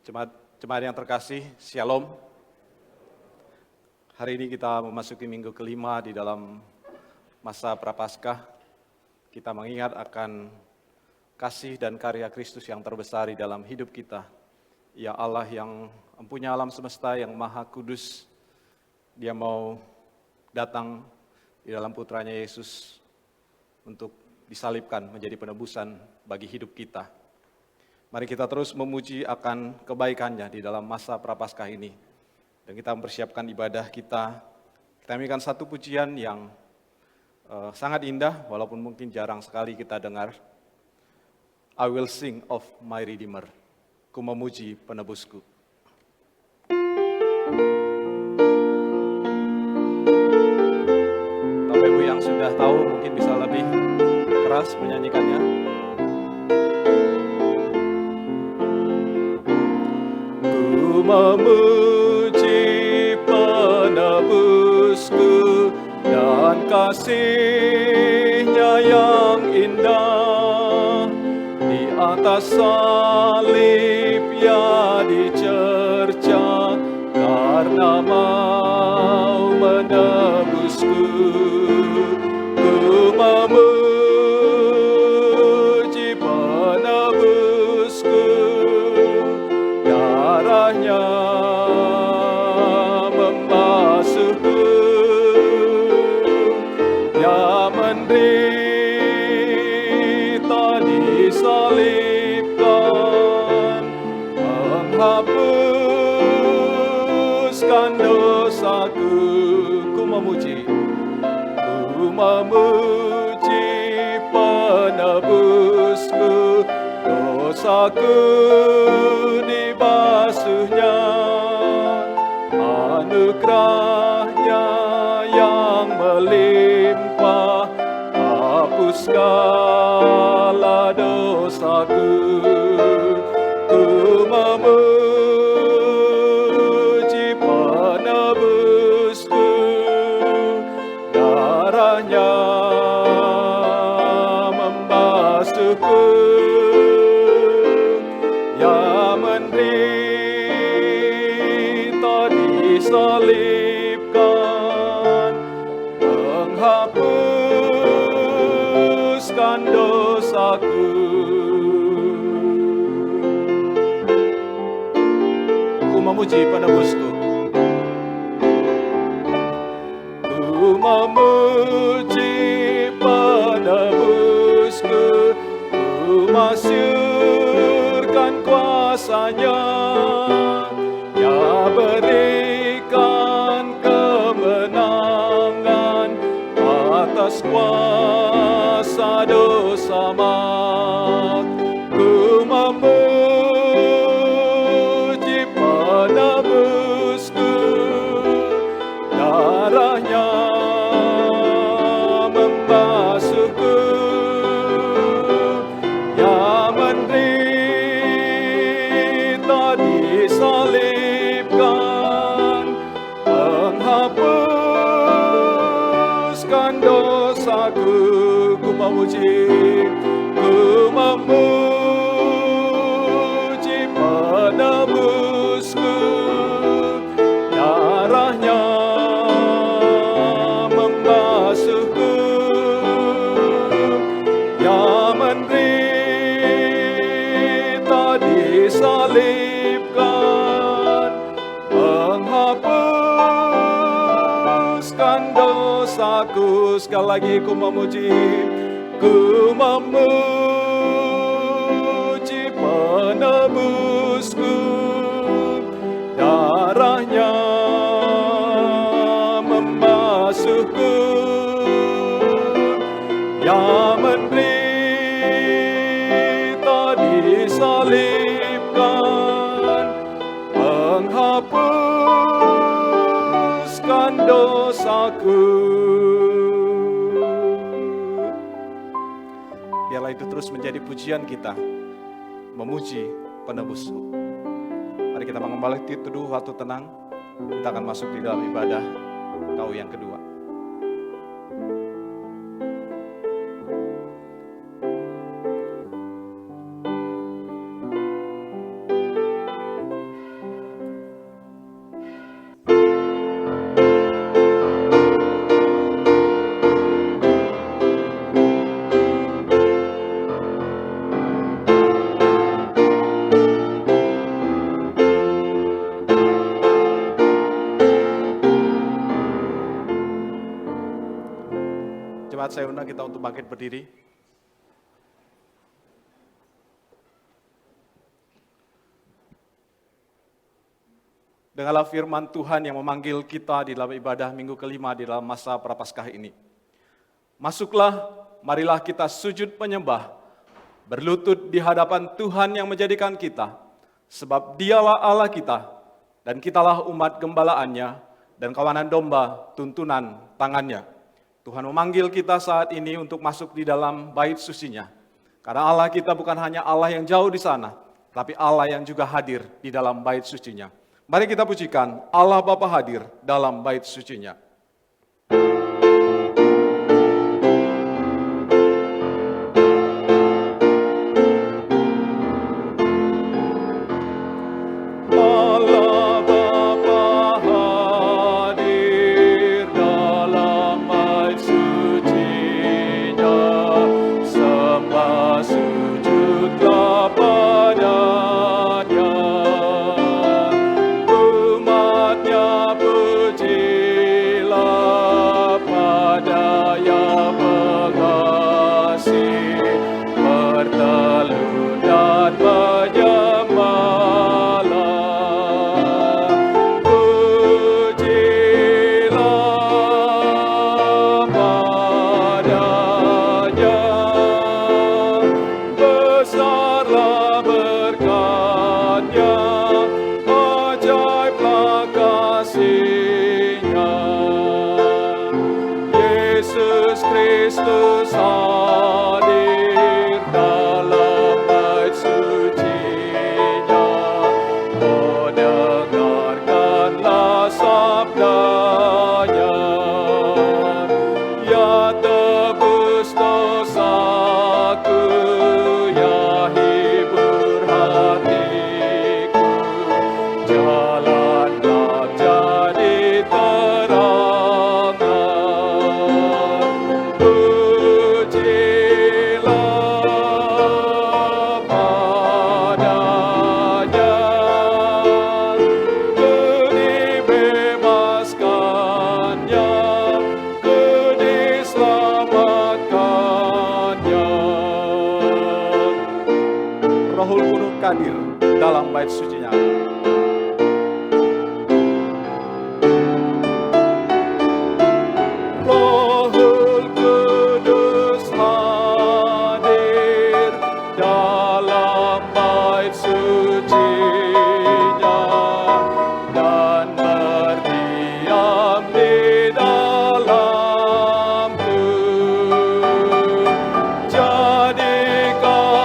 Jemaat yang terkasih, Shalom. Hari ini kita memasuki minggu kelima di dalam masa Prapaskah. Kita mengingat akan kasih dan karya Kristus yang terbesar di dalam hidup kita. Ya Allah yang mempunyai alam semesta, yang maha kudus. Dia mau datang di dalam putranya Yesus untuk disalibkan menjadi penebusan bagi hidup kita. Mari kita terus memuji akan kebaikannya di dalam masa Prapaskah ini. Dan kita mempersiapkan ibadah kita. Kita nyanyikan satu pujian yang sangat indah, walaupun mungkin jarang sekali kita dengar. I will sing of my Redeemer. Ku memuji penebusku. Bapak Ibu yang sudah tahu mungkin bisa lebih keras menyanyikannya. Ku memuji penebusku dan kasih-Nya yang indah. Di atas salib ya dicerca karena mau menebusku. Ku memuji penebusku, darahnya membasuhku, Dia menderita disalibkan, menghapuskan dosaku. Ku memuji penebusku, dosaku dibasuhnya, anugerahnya yang melimpah, hapus segala dosaku. Ku memuji penebusku, darahnya membasuhku, yang menderita disalibkan, menghapuskan dosaku. Ku memuji penebusku, ku memuji penebusku, ku masyurkan kuasa-Nya, Dia berikan kemenangan atas kuasa dosa maut. Ku memuji penebusku, darahnya membasuhku, yang menderita disalibkan, menghapuskan dosaku. Ku memuji penebusku, darahnya membasuhku, yang menderita disalibkan, menghapuskan dosaku. Sekali lagi ku memuji penebusku, darahnya membasuhku, yang menderita disalibkan, menghapuskan dosaku. Biarlah itu terus menjadi pujian kita, memuji penebusku. Mari kita mengembalikan teduh waktu tenang. Kita akan masuk di dalam ibadah kau yang kedua. jemaat, saya undang kita untuk bangkit berdiri. Dengarlah firman Tuhan yang memanggil kita di dalam ibadah minggu kelima di dalam masa Prapaskah ini. Masuklah, marilah kita sujud penyembah, berlutut di hadapan Tuhan yang menjadikan kita, sebab Dialah Allah kita, dan kitalah umat gembalaannya, dan kawanan domba tuntunan tangannya. Tuhan memanggil kita saat ini untuk masuk di dalam bait sucinya. Karena Allah kita bukan hanya Allah yang jauh di sana, tapi Allah yang juga hadir di dalam bait sucinya. Mari kita pujikan Allah Bapa hadir dalam bait sucinya. Hadir dalam bait sucinya. Rohul Kudus hadir dalam bait sucinya dan berdiam di dalamku. Jadikan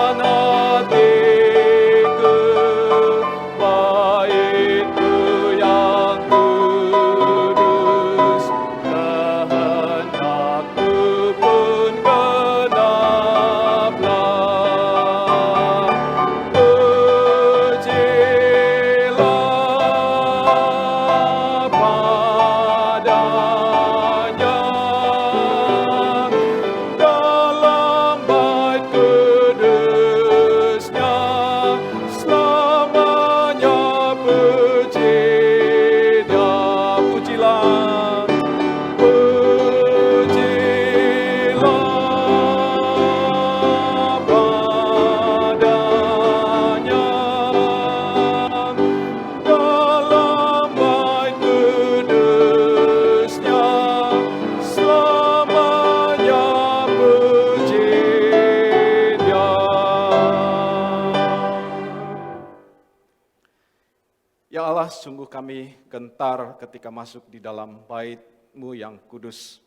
sungguh kami gentar ketika masuk di dalam bait-Mu yang kudus.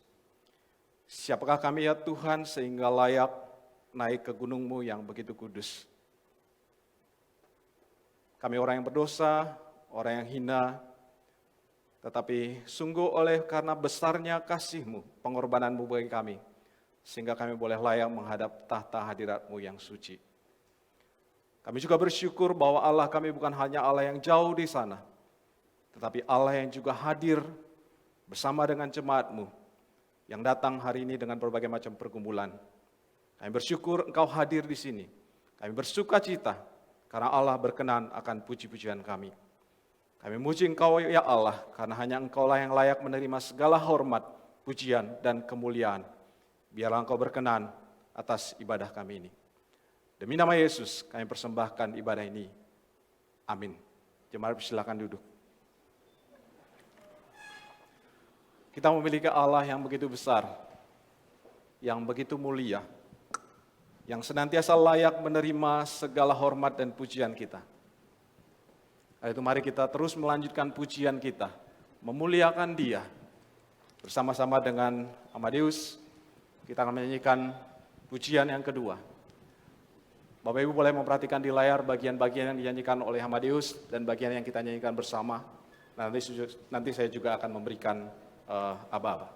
Siapakah kami ya Tuhan sehingga layak naik ke gunung-Mu yang begitu kudus? Kami orang yang berdosa, orang yang hina, tetapi sungguh oleh karena besarnya kasih-Mu, pengorbanan-Mu bagi kami, sehingga kami boleh layak menghadap tahta hadirat-Mu yang suci. Kami juga bersyukur bahwa Allah kami bukan hanya Allah yang jauh di sana, tetapi Allah yang juga hadir bersama dengan jemaat-Mu yang datang hari ini dengan berbagai macam pergumulan. Kami bersyukur Engkau hadir di sini. Kami bersuka cita karena Allah berkenan akan puji-pujian kami. Kami muji Engkau ya Allah, karena hanya Engkaulah yang layak menerima segala hormat, pujian, dan kemuliaan. biarlah Engkau berkenan atas ibadah kami ini. Demi nama Yesus, kami persembahkan ibadah ini. Amin. Jemaat silakan duduk. Kita memiliki Allah yang begitu besar, yang begitu mulia, yang senantiasa layak menerima segala hormat dan pujian kita. Karena itu mari kita terus melanjutkan pujian kita, memuliakan Dia. Bersama-sama dengan Amadeus, kita akan menyanyikan pujian yang kedua. Bapak Ibu boleh memperhatikan di layar bagian-bagian yang dinyanyikan oleh Amadeus dan bagian yang kita nyanyikan bersama. Nanti saya juga akan memberikan aba-aba.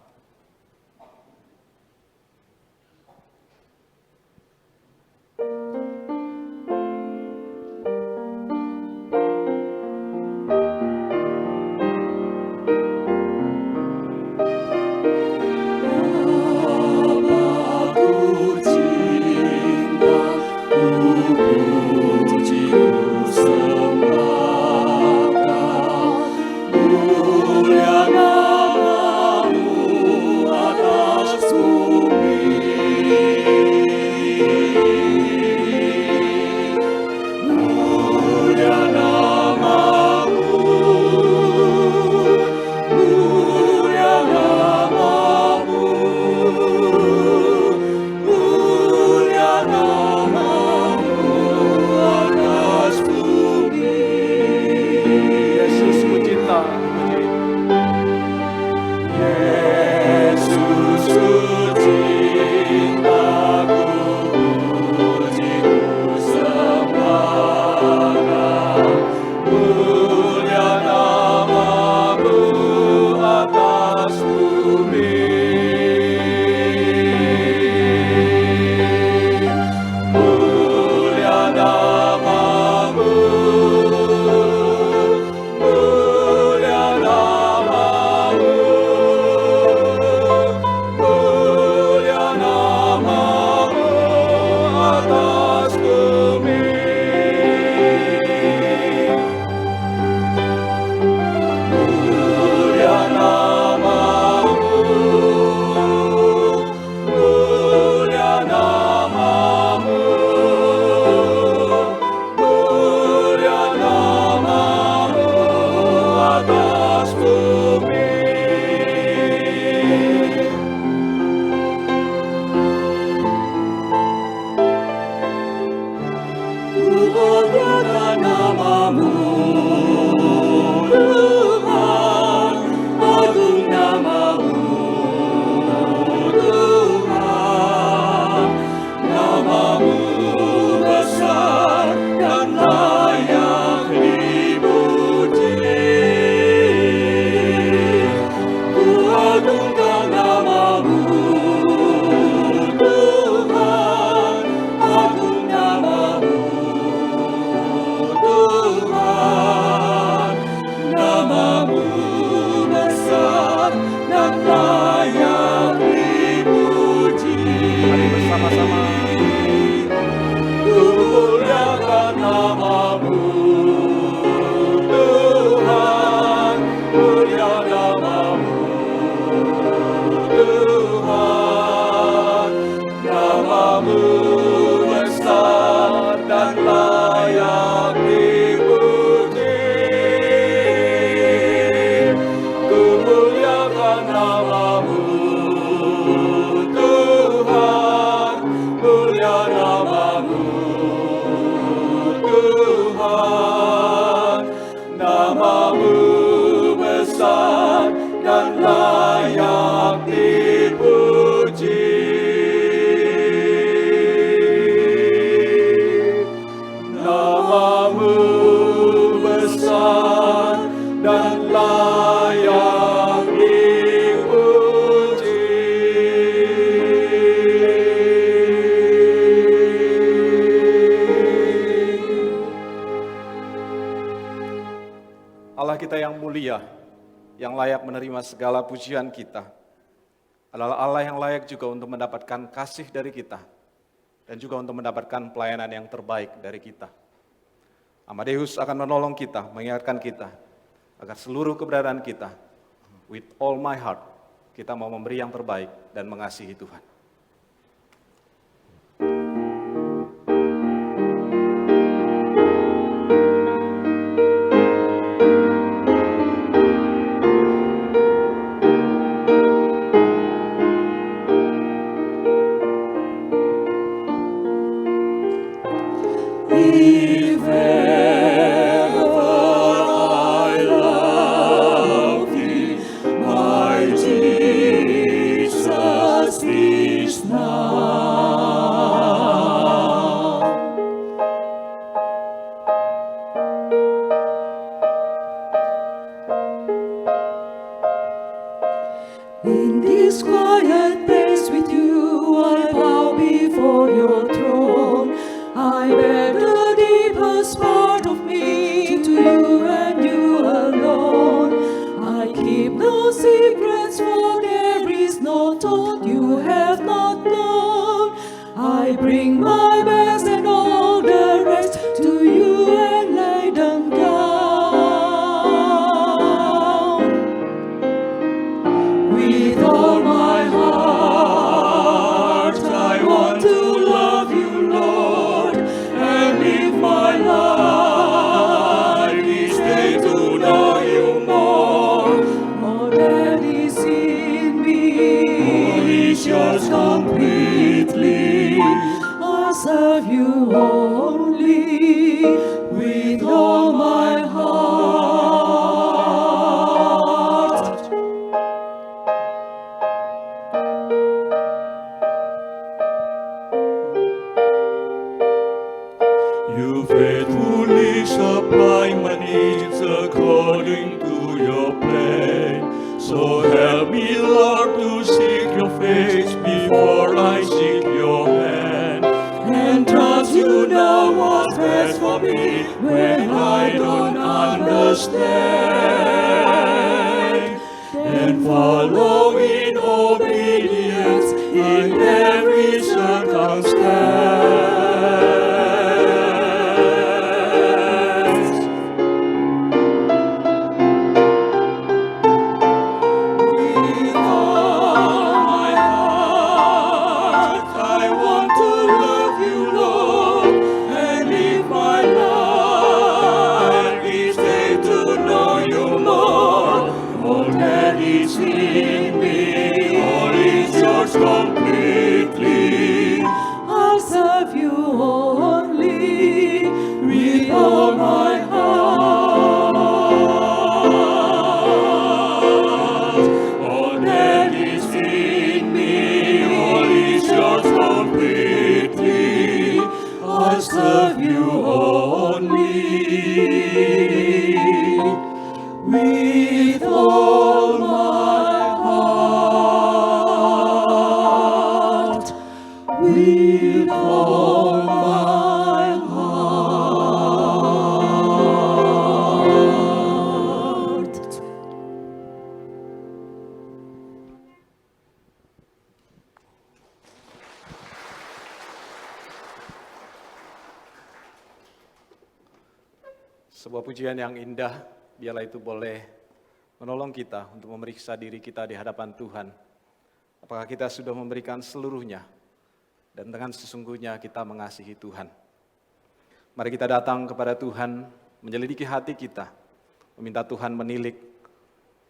Yang layak menerima segala pujian kita adalah Allah yang layak juga untuk mendapatkan kasih dari kita dan juga untuk mendapatkan pelayanan yang terbaik dari kita. Amadeus akan menolong kita, mengingatkan kita agar seluruh keberadaan kita, with all my heart, kita mau memberi yang terbaik dan mengasihi Tuhan. In this quiet place with you, I bow before your throne. I bear the deepest part of me to you and you alone. I keep no secrets, for there is no thought you have not known. I bring my best and all the rest to you and lay them down. With all my heart, I want to love you, Lord, and live my life each day to know you more. All that is in me, all is yours completely. I serve you only with all my heart. You faithfully supply my needs according to your plan. So help me, Lord, to seek your face before I seek your hand. And trust you know what's best for me when I don't understand. And follow in obedience in every circumstance. With all my heart, I want to love you, Lord, and live my life each day to know you more. All that is in me, All is yours completely. I'll serve you only with all my heart. All that is in me, all is yours completely. I'll serve you only with all my heart. With all my heart. Sebuah pujian yang indah, biarlah itu boleh menolong kita untuk memeriksa diri kita di hadapan Tuhan. Apakah kita sudah memberikan seluruhnya dan dengan sesungguhnya kita mengasihi Tuhan. Mari kita datang kepada Tuhan, menyelidiki hati kita, meminta Tuhan menilik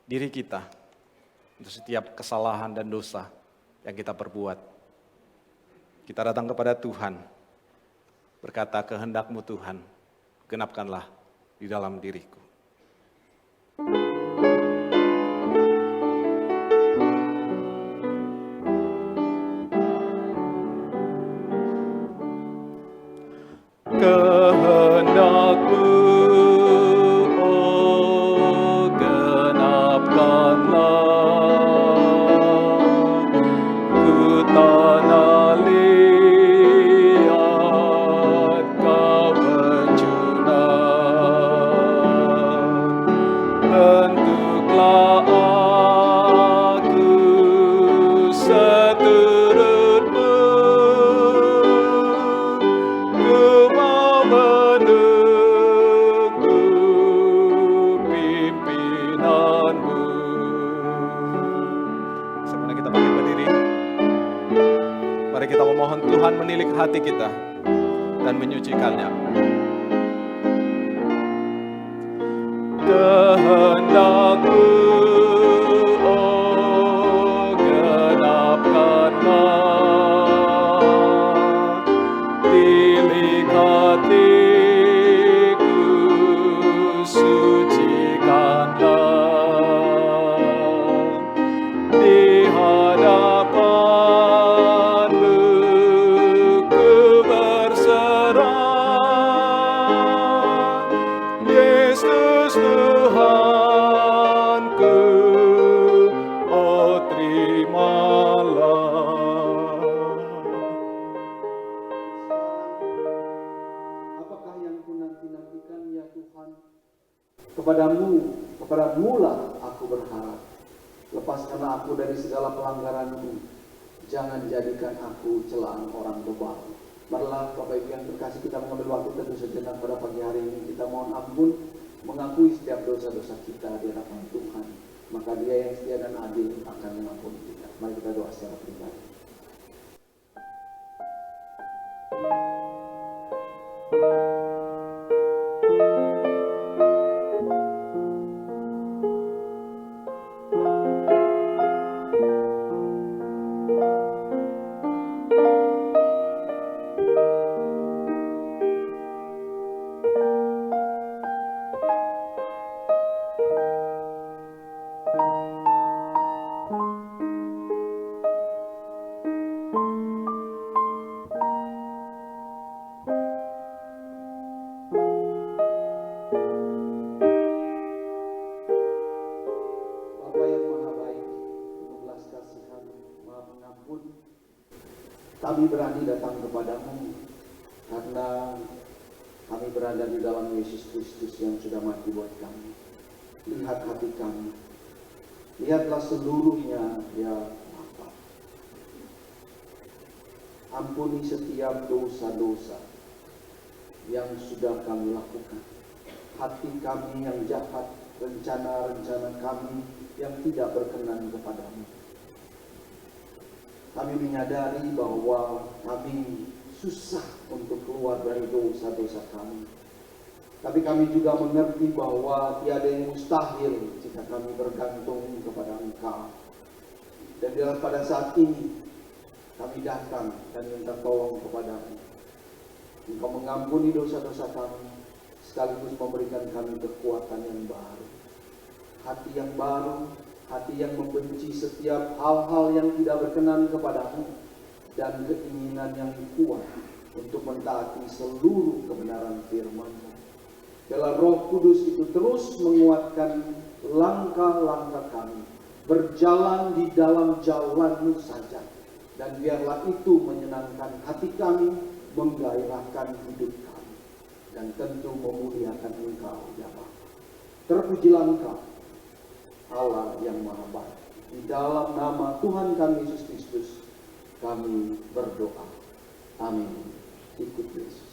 diri kita untuk setiap kesalahan dan dosa yang kita perbuat. Kita datang kepada Tuhan, berkata, kehendak-Mu Tuhan, genapkanlah di dalam diriku. Kehendak-Mu, oh genapkanlah. Ku tanah liat Kau berjunan. Bentuklah aku seturut-Mu. Ku mau menunggu pimpinan-Mu. Sebelum kita bangkit berdiri, mari kita memohon Tuhan menilik hati kita dan menyucikannya. Kehendak-Mu, oh genapkanlah. Tilik hatiku, sucikanlah. Di hadapan-Mu ku berserah. Yesus Tuhan berharap, lepaskanlah aku dari segala pelanggaranku, jangan jadikan aku celaan orang bebal. Marilah Bapak Ibu yang terkasih, kita mengambil waktu tentu sejenak pada pagi hari ini. Kita mohon ampun, mengakui setiap dosa-dosa kita di hadapan Tuhan. Maka Dia yang setia dan adil akan mengampuni kita. Mari kita doa secara pribadi. Kami berani datang kepadamu karena kami berada di dalam Yesus Kristus yang sudah mati buat kami. Lihat hati kami, lihatlah seluruhnya ya Bapa. Ampuni setiap dosa-dosa yang sudah kami lakukan, hati kami yang jahat, rencana-rencana kami yang tidak berkenan kepadamu. Kami menyadari bahwa kami susah untuk keluar dari dosa-dosa kami. Tapi kami juga mengerti bahwa tiada yang mustahil jika kami bergantung kepada Engkau. Dan pada saat ini kami datang dan minta tolong kepadamu. Engkau mengampuni dosa-dosa kami, sekaligus memberikan kami kekuatan yang baru. Hati yang baru, hati yang membenci setiap hal-hal yang tidak berkenan kepadamu, dan keinginan yang kuat untuk mentaati seluruh kebenaran firman-Mu. Biarlah Roh Kudus itu terus menguatkan langkah-langkah kami, berjalan di dalam jalan-Mu saja, dan biarlah itu menyenangkan hati kami, menggairahkan hidup kami, dan tentu memuliakan Engkau ya Bapa. Terpujilah Engkau, Allah yang Maha Baik. Di dalam nama Tuhan kami Yesus Kristus kami berdoa. Amin. Ikut Yesus.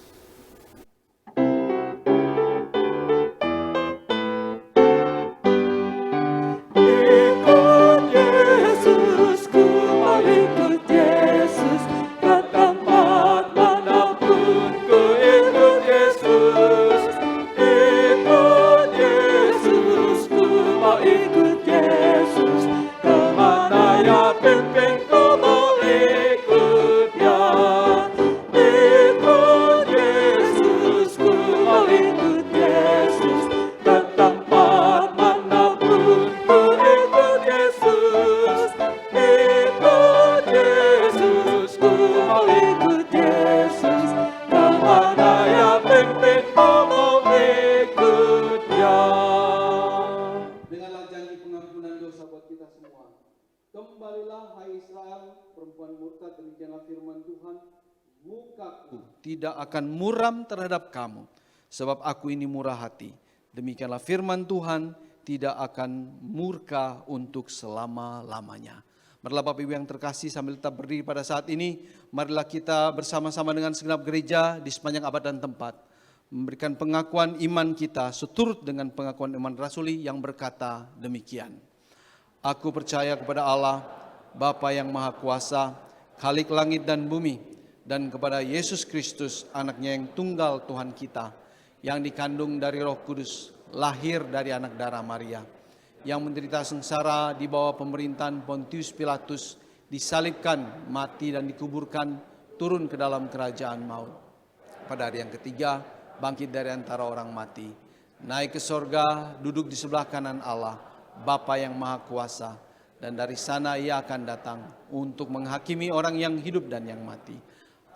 Ikut Yesusku, mau ikut Yesus ke tempat manapun ku ikut Yesus. Ikut Yesusku, mau ikut Yesus kemana ya pimpin ku mau ikut ya. Ikut Yesusku, mau ikut Yesus ke tempat manapun ku ikut Yesus. Ikut Yesusku, mau ikut Yesus kemana ya pimpin ku mau ikut ya. Dengarlah janji pengampunan dosa buat kita semua. Kembalilah hai Israel, perempuan murtad, demikianlah firman Tuhan. Mukaku tidak akan muram terhadap kamu, sebab aku ini murah hati. Demikianlah firman Tuhan, tidak akan murka untuk selama-lamanya. Marilah Bapak Ibu yang terkasih, sambil tetap berdiri pada saat ini, marilah kita bersama-sama dengan segenap gereja di sepanjang abad dan tempat memberikan pengakuan iman kita seturut dengan pengakuan iman rasuli yang berkata demikian. Aku percaya kepada Allah, Bapa yang Maha Kuasa, Khalik langit dan bumi, dan kepada Yesus Kristus, anaknya yang tunggal Tuhan kita, yang dikandung dari Roh Kudus, lahir dari anak darah Maria, yang menderita sengsara di bawah pemerintahan Pontius Pilatus, disalibkan, mati dan dikuburkan, turun ke dalam kerajaan maut. Pada hari yang ketiga, bangkit dari antara orang mati, naik ke sorga, duduk di sebelah kanan Allah, Bapa yang Maha Kuasa, dan dari sana Ia akan datang untuk menghakimi orang yang hidup dan yang mati.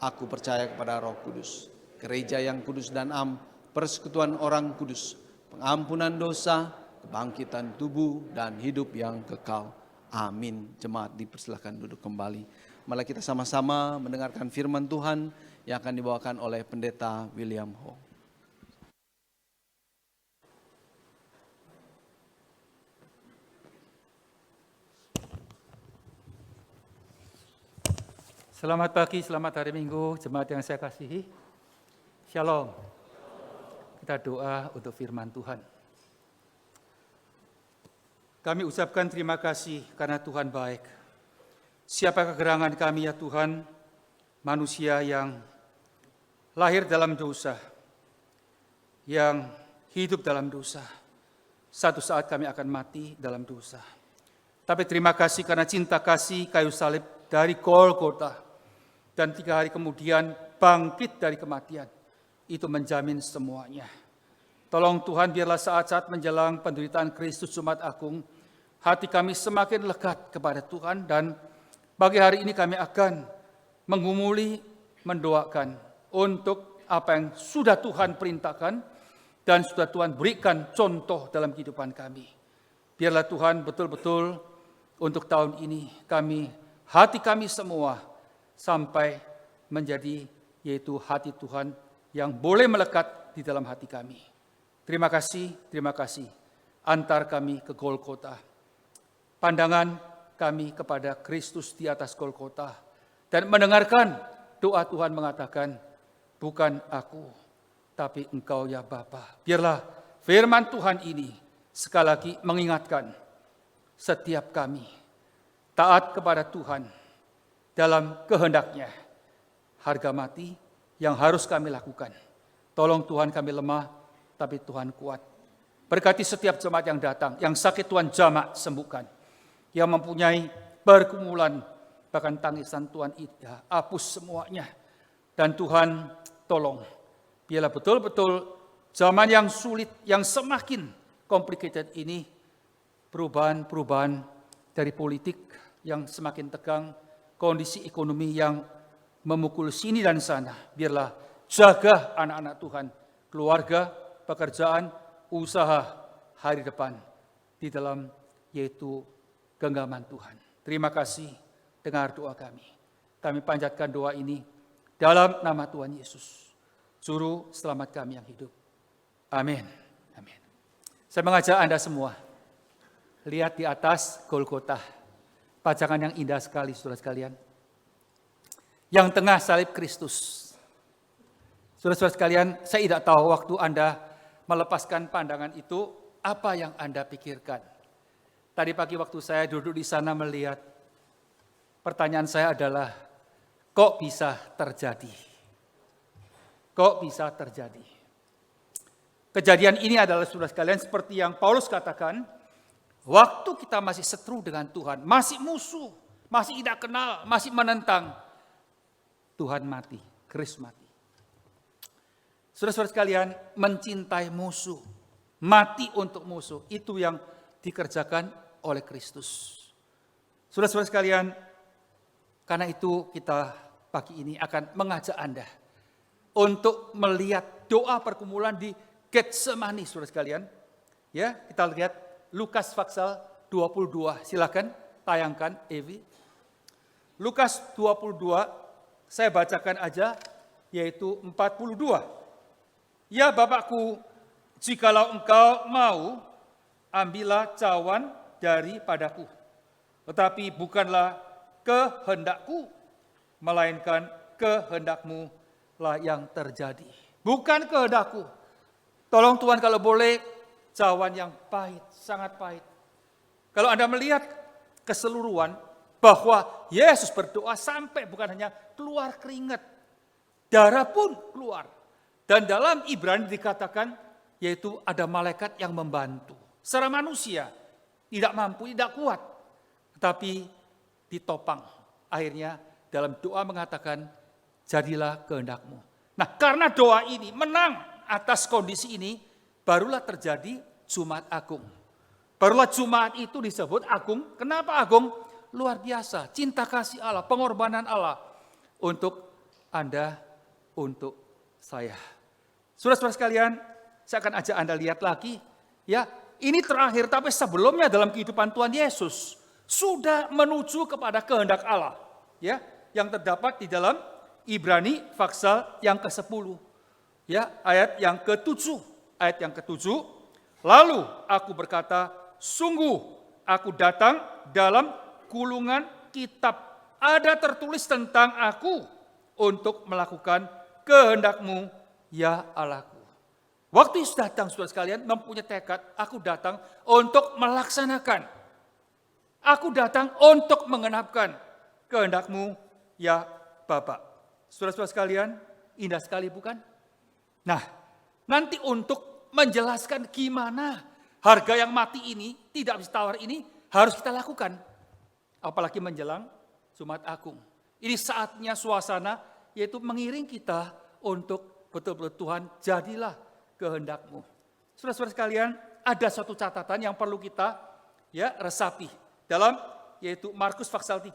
Aku percaya kepada Roh Kudus, gereja yang kudus dan am, persekutuan orang kudus, pengampunan dosa, kebangkitan tubuh, dan hidup yang kekal. Amin. Jemaat dipersilakan duduk kembali. Malah kita sama-sama mendengarkan firman Tuhan yang akan dibawakan oleh Pendeta William Ho. Selamat pagi, selamat hari Minggu, jemaat yang saya kasihi. Shalom. Kita doa untuk firman Tuhan. Kami ucapkan terima kasih karena Tuhan baik. Siapa kegerangan kami ya Tuhan, manusia yang lahir dalam dosa, yang hidup dalam dosa. Satu saat kami akan mati dalam dosa. Tapi terima kasih karena cinta kasih kayu salib dari Golgota. Dan 3 hari kemudian bangkit dari kematian. Itu menjamin semuanya. Tolong Tuhan biarlah saat-saat menjelang penderitaan Kristus Jumat Agung, hati kami semakin lekat kepada Tuhan, dan pagi hari ini kami akan menggumuli, mendoakan untuk apa yang sudah Tuhan perintahkan dan sudah Tuhan berikan contoh dalam kehidupan kami. Biarlah Tuhan betul-betul untuk tahun ini hati kami semua sampai menjadi yaitu hati Tuhan yang boleh melekat di dalam hati kami. Terima kasih. Antar kami ke Golgota. Pandangan kami kepada Kristus di atas Golgota. Dan mendengarkan doa Tuhan mengatakan, bukan aku, tapi Engkau ya Bapa. Biarlah firman Tuhan ini sekali lagi mengingatkan setiap kami taat kepada Tuhan dalam kehendaknya, harga mati yang harus kami lakukan. Tolong Tuhan, kami lemah, tapi Tuhan kuat. Berkati setiap jemaat yang datang, yang sakit Tuhan jamah sembuhkan. Yang mempunyai pergumulan, bahkan tangisan Tuhan hapus semuanya. Dan Tuhan tolong, biarlah betul-betul zaman yang sulit, yang semakin complicated ini, perubahan dari politik yang semakin tegang, kondisi ekonomi yang memukul sini dan sana. Biarlah jaga anak-anak Tuhan, keluarga, pekerjaan, usaha, hari depan di dalam yaitu genggaman Tuhan. Terima kasih, dengar doa kami. Kami panjatkan doa ini dalam nama Tuhan Yesus, Juru Selamat kami yang hidup. Amin. Amin. Saya mengajak Anda semua, lihat di atas Golgota. Pajangan yang indah sekali, saudara sekalian. Yang tengah salib Kristus. Saudara-saudara sekalian, saya tidak tahu waktu Anda melepaskan pandangan itu, apa yang Anda pikirkan. Tadi pagi waktu saya duduk di sana melihat, pertanyaan saya adalah, kok bisa terjadi? Kok bisa terjadi? Kejadian ini adalah, saudara sekalian, seperti yang Paulus katakan, waktu kita masih seteru dengan Tuhan, masih musuh, masih tidak kenal, masih menentang, Tuhan mati, Kristus mati. Saudara-saudara sekalian, mencintai musuh, mati untuk musuh, itu yang dikerjakan oleh Kristus. Saudara-saudara sekalian, karena itu kita pagi ini akan mengajak Anda untuk melihat doa pergumulan di Getsemani, saudara sekalian. Ya, kita lihat Lukas pasal 22, silakan tayangkan Evi. Lukas 22, saya bacakan aja, yaitu 42. Ya Bapakku, jikalau Engkau mau, ambillah cawan daripadaku. Tetapi bukanlah kehendakku, melainkan kehendakmu lah yang terjadi. Bukan kehendakku. Tolong Tuhan kalau boleh, cawan yang pahit, sangat pahit. Kalau Anda melihat keseluruhan bahwa Yesus berdoa sampai bukan hanya keluar keringat, darah pun keluar. Dan dalam Ibrani dikatakan yaitu ada malaikat yang membantu. Secara manusia tidak mampu, tidak kuat. Tetapi ditopang. Akhirnya dalam doa mengatakan jadilah kehendakmu. Nah, karena doa ini menang atas kondisi ini, barulah terjadi Jumat Agung. Barulah Jumat itu disebut agung. Kenapa agung? Luar biasa. Cinta kasih Allah, pengorbanan Allah untuk Anda, untuk saya. Saudara-saudara sekalian, saya akan ajak Anda lihat lagi. Ya, ini terakhir, tapi sebelumnya dalam kehidupan Tuhan Yesus sudah menuju kepada kehendak Allah. Ya, yang terdapat di dalam Ibrani pasal yang ke-10. Ya, ayat yang ke-7. Ayat yang ke-7, lalu aku berkata, sungguh aku datang dalam gulungan kitab ada tertulis tentang aku untuk melakukan kehendak-Mu, ya Allahku. Waktu Yesus datang, saudara sekalian, mempunyai tekad, aku datang untuk melaksanakan. Aku datang untuk mengenapkan kehendak-Mu, ya Bapa. Saudara-saudara sekalian, indah sekali bukan? Nah, nanti untuk menjelaskan gimana harga yang mati ini, tidak bisa tawar ini, harus kita lakukan. Apalagi menjelang Jumat Agung. Ini saatnya suasana, yaitu mengiring kita untuk betul-betul Tuhan, jadilah kehendak-Mu. Saudara-saudara sekalian, ada satu catatan yang perlu kita resapi. Dalam yaitu Markus pasal 3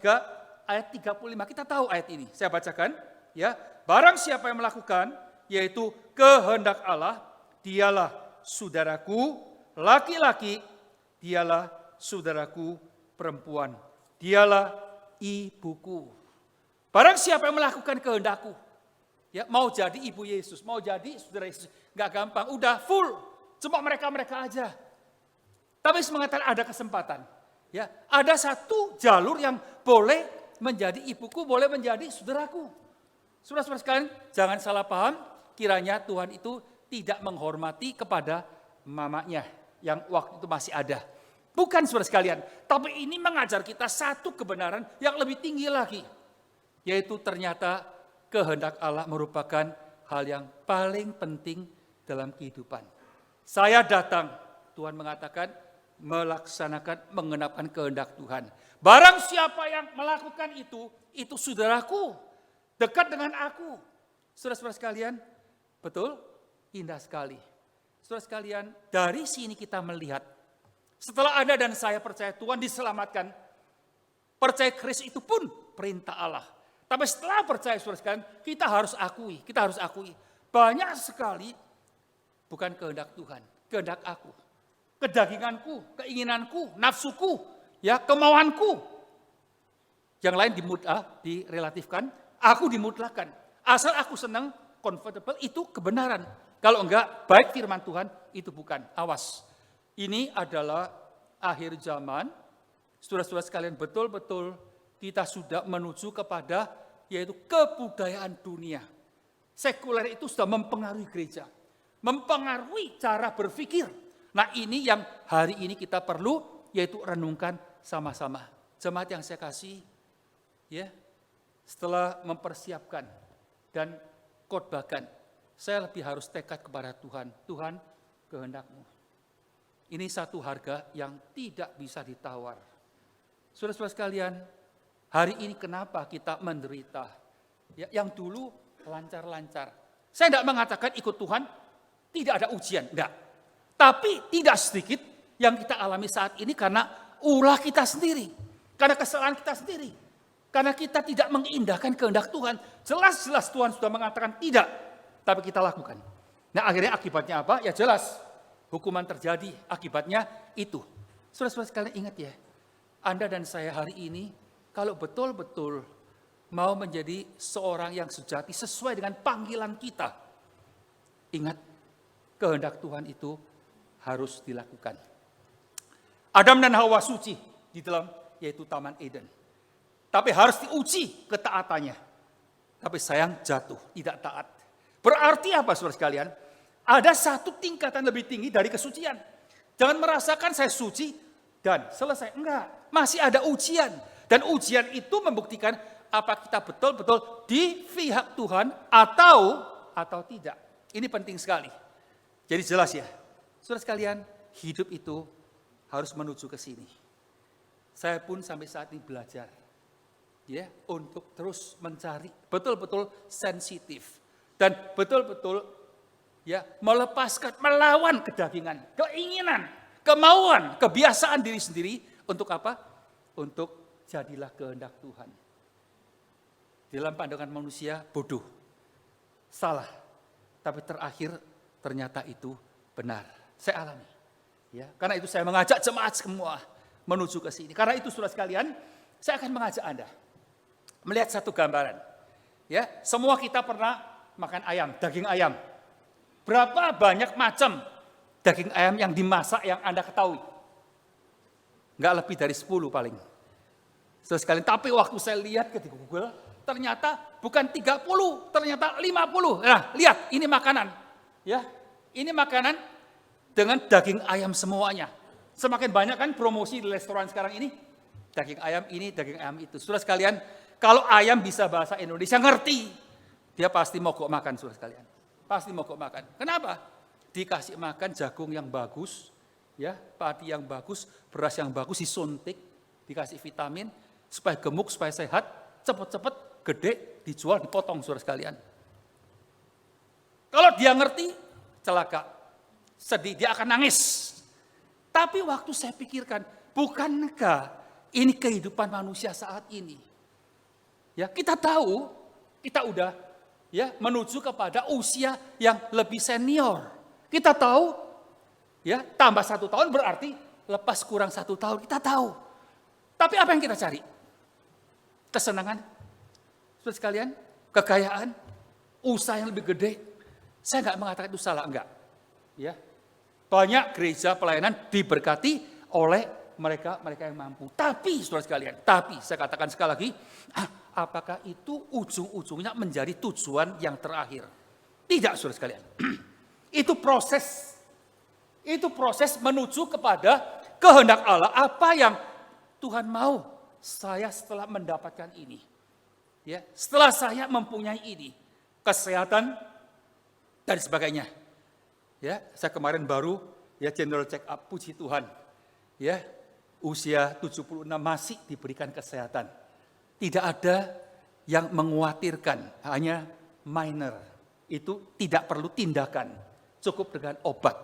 ayat 35. Kita tahu ayat ini. Saya bacakan ya. Barang siapa yang melakukan yaitu kehendak Allah, dialah saudaraku laki-laki, dialah saudaraku perempuan, dialah ibuku. Barang siapa yang melakukan kehendakku, ya mau jadi ibu Yesus, mau jadi saudara Yesus, nggak gampang, udah full, cuma mereka aja. Tapi mengatakan ada kesempatan. Ya, ada satu jalur yang boleh menjadi ibuku, boleh menjadi saudaraku. Saudara-saudara sekalian, jangan salah paham, kiranya Tuhan itu tidak menghormati kepada mamanya yang waktu itu masih ada. Bukan saudara sekalian, tapi ini mengajar kita satu kebenaran yang lebih tinggi lagi. Yaitu ternyata kehendak Allah merupakan hal yang paling penting dalam kehidupan. Saya datang, Tuhan mengatakan, melaksanakan, mengenapkan kehendak Tuhan. Barang siapa yang melakukan itu saudaraku, dekat dengan aku. Saudara-saudara sekalian, betul? Indah sekali. Saudara sekalian, dari sini kita melihat, setelah Anda dan saya percaya Tuhan diselamatkan, percaya Kristus itu pun perintah Allah. Tapi setelah percaya saudara sekalian, kita harus akui, banyak sekali bukan kehendak Tuhan, kehendak aku. Kedaginganku, keinginanku, nafsuku, ya kemauanku. Yang lain direlatifkan, aku dimutlakan. Asal aku senang, comfortable, itu kebenaran. Kalau enggak, baik firman Tuhan, itu bukan. Awas. Ini adalah akhir zaman. Saudara-saudara sekalian, betul-betul kita sudah menuju kepada yaitu kebudayaan dunia. Sekuler itu sudah mempengaruhi gereja. Mempengaruhi cara berpikir. Nah ini yang hari ini kita perlu yaitu renungkan sama-sama. Jemaat yang saya kasih, ya setelah mempersiapkan dan khotbahkan, saya lebih harus tekad kepada Tuhan. Tuhan, kehendak-Mu. Ini satu harga yang tidak bisa ditawar. Saudara-saudara sekalian, hari ini kenapa kita menderita? Ya, yang dulu lancar-lancar. Saya tidak mengatakan ikut Tuhan tidak ada ujian, enggak. Tapi tidak sedikit yang kita alami saat ini karena ulah kita sendiri. Karena kesalahan kita sendiri. Karena kita tidak mengindahkan kehendak Tuhan. Jelas-jelas Tuhan sudah mengatakan tidak. Tapi kita lakukan. Nah akhirnya akibatnya apa? Ya jelas. Hukuman terjadi. Akibatnya itu. Saudara-saudara sekalian ingat ya. Anda dan saya hari ini. Kalau betul-betul mau menjadi seorang yang sejati. Sesuai dengan panggilan kita. Ingat. Kehendak Tuhan itu harus dilakukan. Adam dan Hawa suci di dalam yaitu Taman Eden. Tapi harus diuji ketaatannya. Tapi sayang jatuh, tidak taat. Berarti apa saudara sekalian? Ada satu tingkatan lebih tinggi dari kesucian. Jangan merasakan saya suci dan selesai. Enggak, masih ada ujian. Dan ujian itu membuktikan apa kita betul-betul di pihak Tuhan atau tidak. Ini penting sekali. Jadi jelas ya. Saudara sekalian, hidup itu harus menuju ke sini. Saya pun sampai saat ini belajar ya untuk terus mencari betul-betul sensitif dan betul-betul ya melepaskan, melawan kedagingan, keinginan, kemauan, kebiasaan diri sendiri untuk apa? Untuk jadilah kehendak Tuhan. Dalam pandangan manusia bodoh, salah, tapi terakhir ternyata itu benar. Saya alami. Ya, karena itu saya mengajak jemaat semua menuju ke sini. Karena itu saudara sekalian, saya akan mengajak Anda melihat satu gambaran. Ya, semua kita pernah makan ayam, daging ayam. Berapa banyak macam daging ayam yang dimasak yang Anda ketahui? Enggak lebih dari 10 paling. Saudara sekalian, tapi waktu saya lihat ke Google, ternyata bukan 30, ternyata 50. Nah, lihat, ini makanan. Ya, ini makanan dengan daging ayam semuanya. Semakin banyak kan promosi di restoran sekarang ini. Daging ayam ini, daging ayam itu. Saudara sekalian, kalau ayam bisa bahasa Indonesia ngerti, dia pasti mogok makan, saudara sekalian. Pasti mogok makan. Kenapa? Dikasih makan jagung yang bagus, ya, padi yang bagus, beras yang bagus, disuntik, dikasih vitamin, supaya gemuk, supaya sehat, cepet-cepet, gede, dijual, dipotong, saudara sekalian. Kalau dia ngerti, celaka, sedih, dia akan nangis. Tapi waktu saya pikirkan, bukankah ini kehidupan manusia saat ini? Ya, kita tahu, kita udah ya menuju kepada usia yang lebih senior. Kita tahu, ya tambah 1 tahun berarti lepas kurang 1 tahun. Kita tahu. Tapi apa yang kita cari? Kesenangan, saudara sekalian, kekayaan, usaha yang lebih gede. Saya nggak mengatakan itu salah, enggak. Ya, banyak gereja pelayanan diberkati oleh mereka yang mampu. Tapi, saudara sekalian, saya katakan sekali lagi, apakah itu ujung-ujungnya menjadi tujuan yang terakhir? Tidak, saudara sekalian. Itu proses menuju kepada kehendak Allah. Apa yang Tuhan mau saya setelah mendapatkan ini. Ya, setelah saya mempunyai ini, kesehatan dan sebagainya. Ya, saya kemarin baru ya general check up, puji Tuhan. Ya, usia 76 masih diberikan kesehatan. Tidak ada yang mengkhawatirkan, hanya minor. Itu tidak perlu tindakan, cukup dengan obat.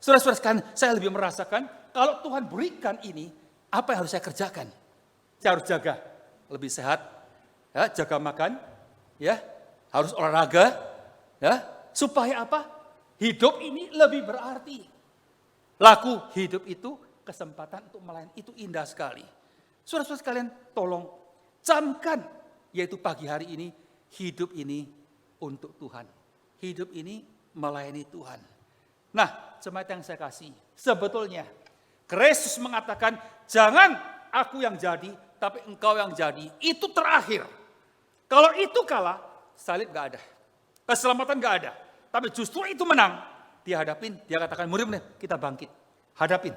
Saudara-saudara sekalian, saya lebih merasakan kalau Tuhan berikan ini, apa yang harus saya kerjakan? Saya harus jaga lebih sehat, ya, jaga makan, ya, harus olahraga, ya, supaya apa? Hidup ini lebih berarti. Laku hidup itu, kesempatan untuk melayani itu indah sekali. Saudara-saudara sekalian, tolong camkan, yaitu pagi hari ini, hidup ini untuk Tuhan. Hidup ini melayani Tuhan. Nah, jemaat yang saya kasih, sebetulnya Kristus mengatakan, jangan aku yang jadi, tapi engkau yang jadi. Itu terakhir. Kalau itu kalah, salib gak ada. Keselamatan gak ada. Tapi justru itu menang. Dia hadapin, dia katakan, murid-murid, kita bangkit. Hadapin.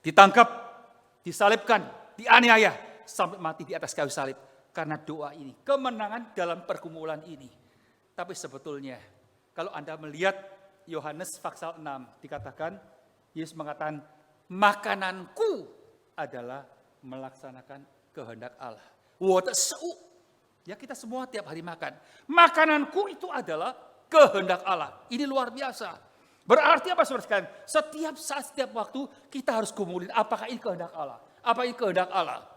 Ditangkap, disalibkan, dianiaya, sampai mati di atas kayu salib. Karena doa ini, kemenangan dalam pergumulan ini. Tapi sebetulnya, kalau Anda melihat Yohanes pasal 6, dikatakan, Yesus mengatakan, makananku adalah melaksanakan kehendak Allah. Ya, kita semua tiap hari makan. Makananku itu adalah kehendak Allah. Ini luar biasa. Berarti apa, saudara sekalian? Setiap saat, setiap waktu kita harus gumulin apakah ini kehendak Allah. Apa ini kehendak Allah?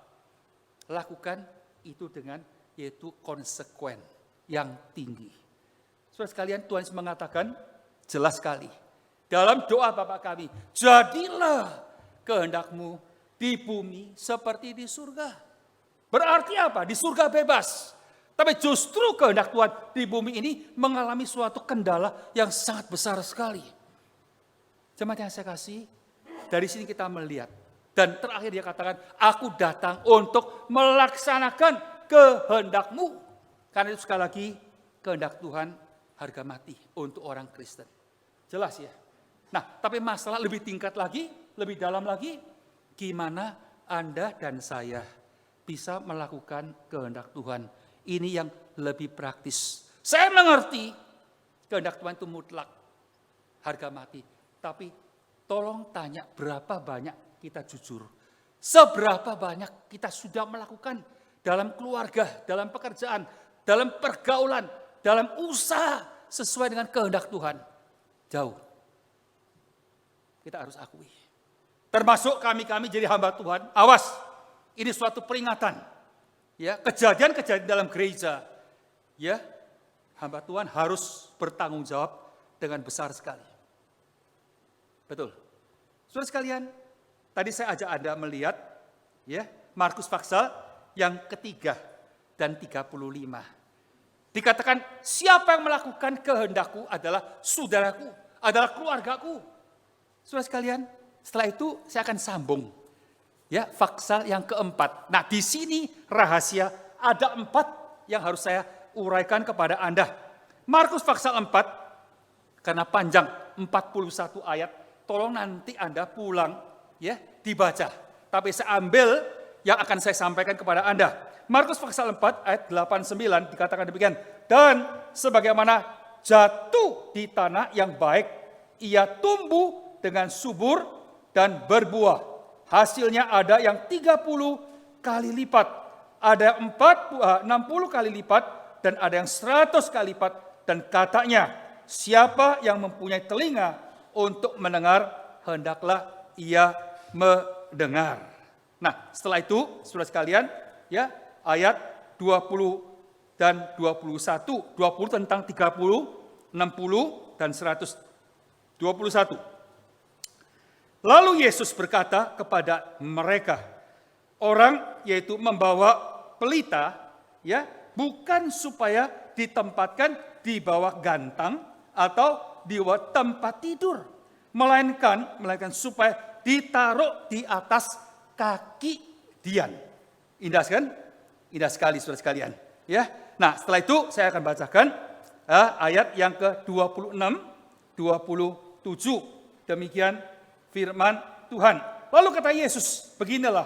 Lakukan itu dengan yaitu konsekuen yang tinggi. Saudara sekalian, Tuhan Yesus mengatakan jelas sekali dalam doa Bapa kami, jadilah kehendakmu di bumi seperti di surga. Berarti apa? Di surga bebas. Tapi justru kehendak Tuhan di bumi ini mengalami suatu kendala yang sangat besar sekali. Jemaat yang saya kasih, dari sini kita melihat. Dan terakhir dia katakan, aku datang untuk melaksanakan kehendakmu. Karena itu sekali lagi, kehendak Tuhan harga mati untuk orang Kristen. Jelas ya? Nah, tapi masalah lebih tingkat lagi, lebih dalam lagi, gimana Anda dan saya bisa melakukan kehendak Tuhan. Ini yang lebih praktis. Saya mengerti kehendak Tuhan itu mutlak, harga mati. Tapi tolong tanya berapa banyak kita jujur. Seberapa banyak kita sudah melakukan dalam keluarga, dalam pekerjaan, dalam pergaulan, dalam usaha sesuai dengan kehendak Tuhan. Jauh. Kita harus akui. Termasuk kami jadi hamba Tuhan. Awas, ini suatu peringatan. Ya, kejadian-kejadian dalam gereja, ya, hamba Tuhan harus bertanggung jawab dengan besar sekali. Betul. Saudara sekalian, tadi saya ajak Anda melihat, ya, Markus pasal yang ketiga dan 35. Dikatakan, siapa yang melakukan kehendakku adalah saudaraku, adalah keluargaku. Saudara sekalian, setelah itu saya akan sambung. Ya, Paksal yang keempat. Nah, di sini rahasia ada 4 yang harus saya uraikan kepada Anda. Markus pasal 4, karena panjang 41 ayat, tolong nanti Anda pulang ya dibaca. Tapi saya ambil yang akan saya sampaikan kepada Anda. Markus pasal 4 ayat 8-9 dikatakan demikian. Dan sebagaimana jatuh di tanah yang baik, ia tumbuh dengan subur dan berbuah. Hasilnya ada yang 30 kali lipat, ada 60 kali lipat, dan ada yang 100 kali lipat. Dan katanya, siapa yang mempunyai telinga untuk mendengar, hendaklah ia mendengar. Nah, setelah itu, saudara sekalian, ya, ayat 20 dan 21. 20 tentang 30, 60, dan 121. Lalu Yesus berkata kepada mereka, orang yaitu membawa pelita, ya, bukan supaya ditempatkan di bawah gantang atau di bawah tempat tidur, melainkan supaya ditaruh di atas kaki Dian. Indah kan? Indah sekali saudara sekalian. Ya, nah setelah itu saya akan bacakan ayat yang ke-26, 27. Demikian firman Tuhan. Lalu kata Yesus, beginilah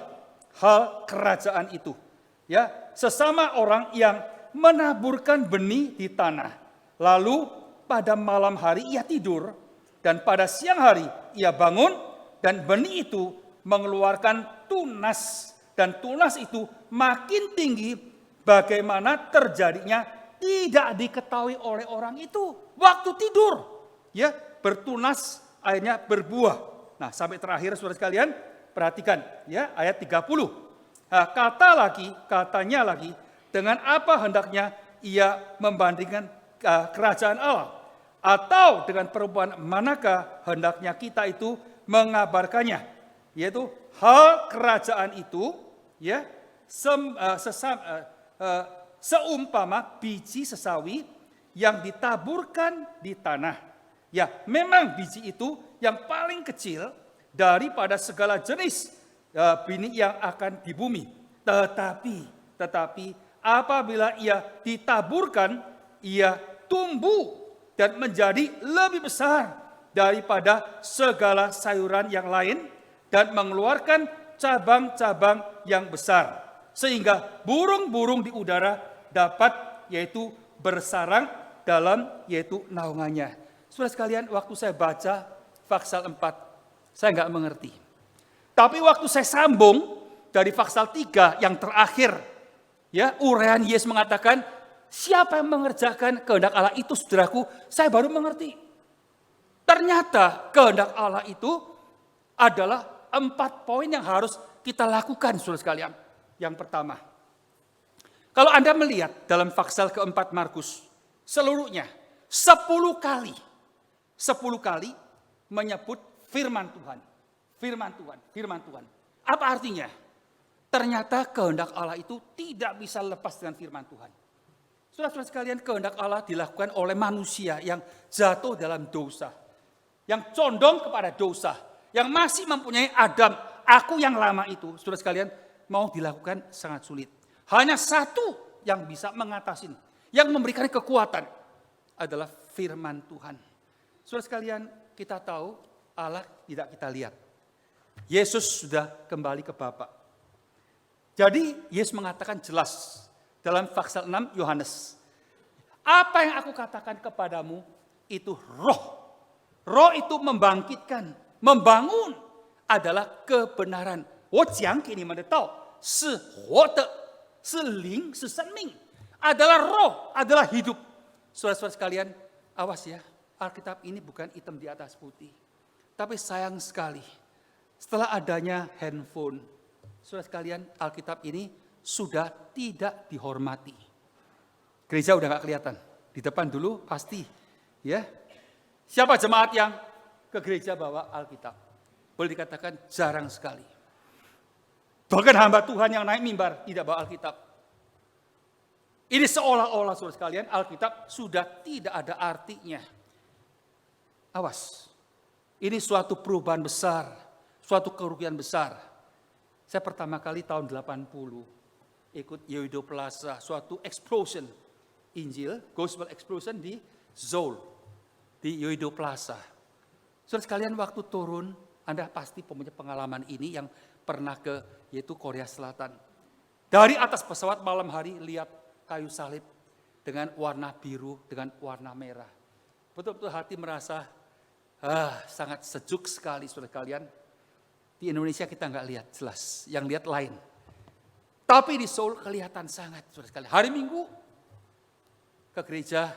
hal kerajaan itu. Ya, sesama orang yang menaburkan benih di tanah. Lalu pada malam hari ia tidur, dan pada siang hari ia bangun, dan benih itu mengeluarkan tunas. Dan tunas itu makin tinggi, bagaimana terjadinya tidak diketahui oleh orang itu. Waktu tidur, ya, bertunas, akhirnya berbuah. Nah, sampai terakhir saudara sekalian, perhatikan ya ayat 30. Nah, katanya lagi, dengan apa hendaknya ia membandingkan kerajaan Allah? Atau dengan perempuan manakah hendaknya kita itu mengabarkannya? Yaitu hal kerajaan itu ya seumpama biji sesawi yang ditaburkan di tanah. Ya, memang biji itu yang paling kecil daripada segala jenis benih yang akan di bumi. Tetapi apabila ia ditaburkan, ia tumbuh dan menjadi lebih besar daripada segala sayuran yang lain dan mengeluarkan cabang-cabang yang besar. Sehingga burung-burung di udara dapat yaitu bersarang dalam yaitu naungannya. Saudara sekalian, waktu saya baca pasal 4, saya nggak mengerti. Tapi waktu saya sambung dari pasal 3 yang terakhir, ya, uraian Yesus mengatakan, siapa yang mengerjakan kehendak Allah itu, saudaraku, saya baru mengerti. Ternyata kehendak Allah itu adalah 4 poin yang harus kita lakukan, saudara sekalian. Yang pertama, kalau Anda melihat dalam pasal keempat Markus, seluruhnya 10 kali menyebut firman Tuhan. Firman Tuhan, firman Tuhan. Apa artinya? Ternyata kehendak Allah itu tidak bisa lepas dengan firman Tuhan. Saudara-saudara sekalian, kehendak Allah dilakukan oleh manusia yang jatuh dalam dosa. Yang condong kepada dosa. Yang masih mempunyai Adam, aku yang lama itu. Saudara sekalian, mau dilakukan sangat sulit. Hanya satu yang bisa mengatasi, yang memberikan kekuatan adalah firman Tuhan. Saudara sekalian, kita tahu Allah tidak kita lihat. Yesus sudah kembali ke Bapa. Jadi Yesus mengatakan jelas dalam pasal 6 Yohanes. Apa yang aku katakan kepadamu itu roh. Roh itu membangkitkan, membangun adalah kebenaran. Ini menetau, seling, sesenming. Adalah roh, adalah hidup. Saudara-saudara sekalian, awas ya. Alkitab ini bukan hitam di atas putih. Tapi sayang sekali, setelah adanya handphone, saudara sekalian, Alkitab ini sudah tidak dihormati. Gereja udah gak kelihatan. Di depan dulu pasti. Ya. Siapa jemaat yang ke gereja bawa Alkitab? Boleh dikatakan jarang sekali. Bahkan hamba Tuhan yang naik mimbar tidak bawa Alkitab. Ini seolah-olah saudara sekalian, Alkitab sudah tidak ada artinya. Awas, ini suatu perubahan besar, suatu kerugian besar. Saya pertama kali tahun 80 ikut Yoido Plaza, suatu explosion Injil, Gospel Explosion di Seoul, di Yoido Plaza. Saudara sekalian, waktu turun, Anda pasti punya pengalaman ini yang pernah ke yaitu Korea Selatan. Dari atas pesawat malam hari lihat kayu salib dengan warna biru, dengan warna merah. Betul-betul hati merasa sangat sejuk sekali, saudara sekalian. Di Indonesia kita nggak lihat jelas, yang lihat lain. Tapi di Seoul kelihatan sangat, saudara sekalian. Hari Minggu ke gereja,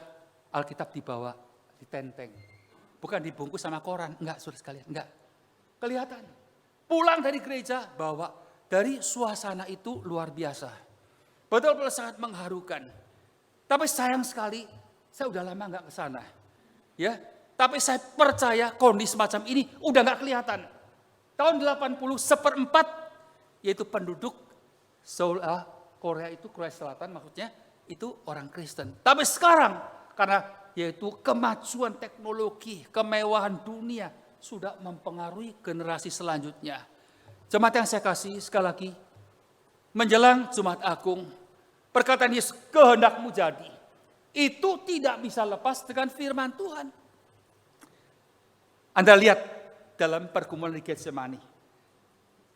Alkitab dibawa, ditenteng. Bukan dibungkus sama koran, enggak saudara sekalian, enggak. Kelihatan. Pulang dari gereja, bawa. Dari suasana itu luar biasa. Betul-betul sangat mengharukan. Tapi sayang sekali, saya udah lama enggak ke sana. Ya, tapi saya percaya kondisi semacam ini udah enggak kelihatan. Tahun 80, 1/4 yaitu penduduk Seoul, Korea itu, Korea Selatan maksudnya, itu orang Kristen. Tapi sekarang, karena yaitu kemajuan teknologi, kemewahan dunia, sudah mempengaruhi generasi selanjutnya. Jemaat yang saya kasih, sekali lagi, menjelang Jumat Agung, perkataan Yesus, kehendakmu jadi, itu tidak bisa lepas dengan firman Tuhan. Anda lihat dalam pergumulan di Getsemani.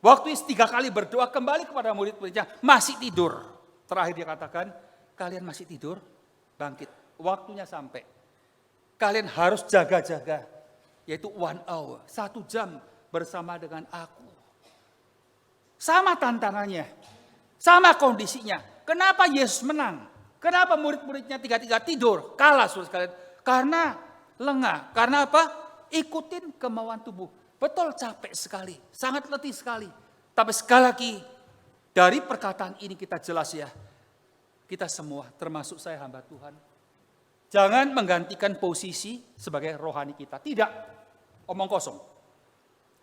Waktu Yesus 3 kali berdoa kembali kepada murid-muridnya, masih tidur. Terakhir dia katakan, kalian masih tidur, bangkit. Waktunya sampai. Kalian harus jaga-jaga, yaitu 1 hour, 1 jam bersama dengan aku. Sama tantangannya, sama kondisinya. Kenapa Yesus menang? Kenapa murid-muridnya 3 tidur, kalah saudara sekalian? Karena lengah. Karena apa? Ikutin kemauan tubuh. Betul capek sekali, sangat letih sekali. Tapi sekali lagi, dari perkataan ini kita jelas ya, kita semua termasuk saya hamba Tuhan, jangan menggantikan posisi sebagai rohani kita. Tidak, omong kosong.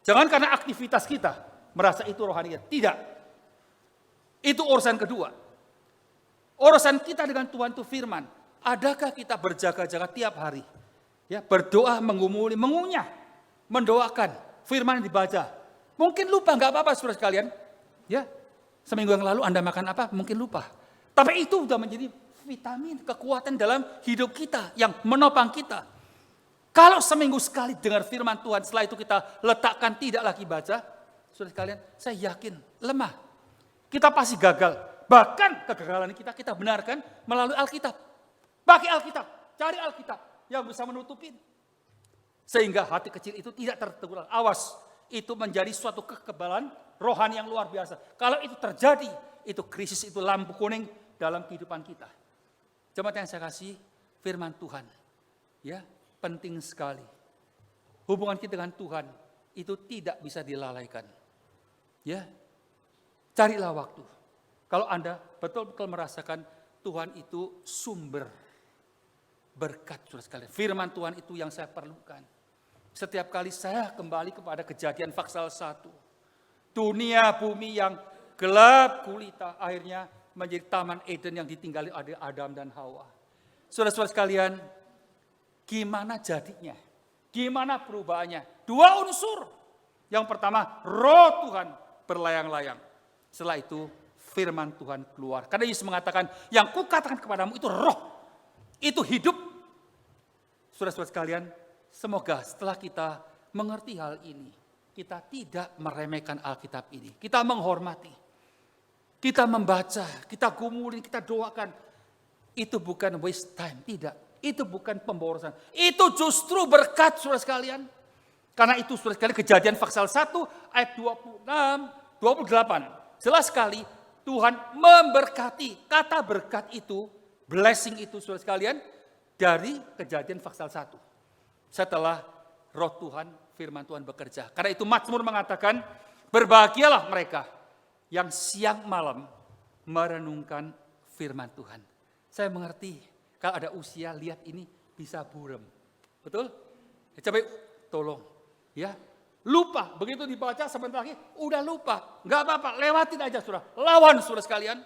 Jangan karena aktivitas kita merasa itu rohani kita. Tidak. Itu urusan kedua. Urusan kita dengan Tuhan itu firman. Adakah kita berjaga-jaga tiap hari? Ya, berdoa, mengumuli, mengunyah, mendoakan, firman yang dibaca. Mungkin lupa, enggak apa-apa saudara sekalian. Ya, seminggu yang lalu Anda makan apa? Mungkin lupa. Tapi itu sudah menjadi vitamin, kekuatan dalam hidup kita yang menopang kita. Kalau seminggu sekali dengar firman Tuhan, setelah itu kita letakkan tidak lagi baca, saudara sekalian, saya yakin lemah. Kita pasti gagal. Bahkan kegagalan kita benarkan melalui Alkitab. Pakai Alkitab, cari Alkitab yang bisa menutupin. Sehingga hati kecil itu tidak terteguran. Awas, itu menjadi suatu kekebalan rohani yang luar biasa. Kalau itu terjadi, itu krisis, itu lampu kuning dalam kehidupan kita. Jemaat yang saya kasih, firman Tuhan, ya penting sekali. Hubungan kita dengan Tuhan itu tidak bisa dilalaikan. Ya, carilah waktu. Kalau Anda betul-betul merasakan Tuhan itu sumber berkat, saudara sekalian. Firman Tuhan itu yang saya perlukan. Setiap kali saya kembali kepada Kejadian pasal 1, dunia bumi yang gelap gulita akhirnya menjadi taman Eden yang ditinggali oleh Adam dan Hawa. Saudara-saudara sekalian, gimana jadinya? Gimana perubahannya? 2 unsur. Yang pertama, roh Tuhan berlayang-layang. Setelah itu, firman Tuhan keluar. Karena Yesus mengatakan, yang kukatakan kepadamu itu roh. Itu hidup. Saudara-saudara sekalian, semoga setelah kita mengerti hal ini, kita tidak meremehkan Alkitab ini. Kita menghormati. Kita membaca, kita gumulin, kita doakan. Itu bukan waste time, tidak. Itu bukan pemborosan. Itu justru berkat, saudara sekalian. Karena itu, saudara sekalian, Kejadian pasal 1 ayat 26, 28. Jelas sekali Tuhan memberkati. Kata berkat itu, blessing itu, saudara sekalian, dari Kejadian pasal 1. Setelah roh Tuhan, firman Tuhan bekerja. Karena itu Mazmur mengatakan, berbahagialah mereka yang siang malam merenungkan firman Tuhan. Saya mengerti, kalau ada usia, lihat ini bisa buram. Betul? Ya, coba tolong. Ya, lupa. Begitu dibaca sebentar lagi, udah lupa. Enggak apa-apa, lewatin aja saudara. Lawan saudara sekalian.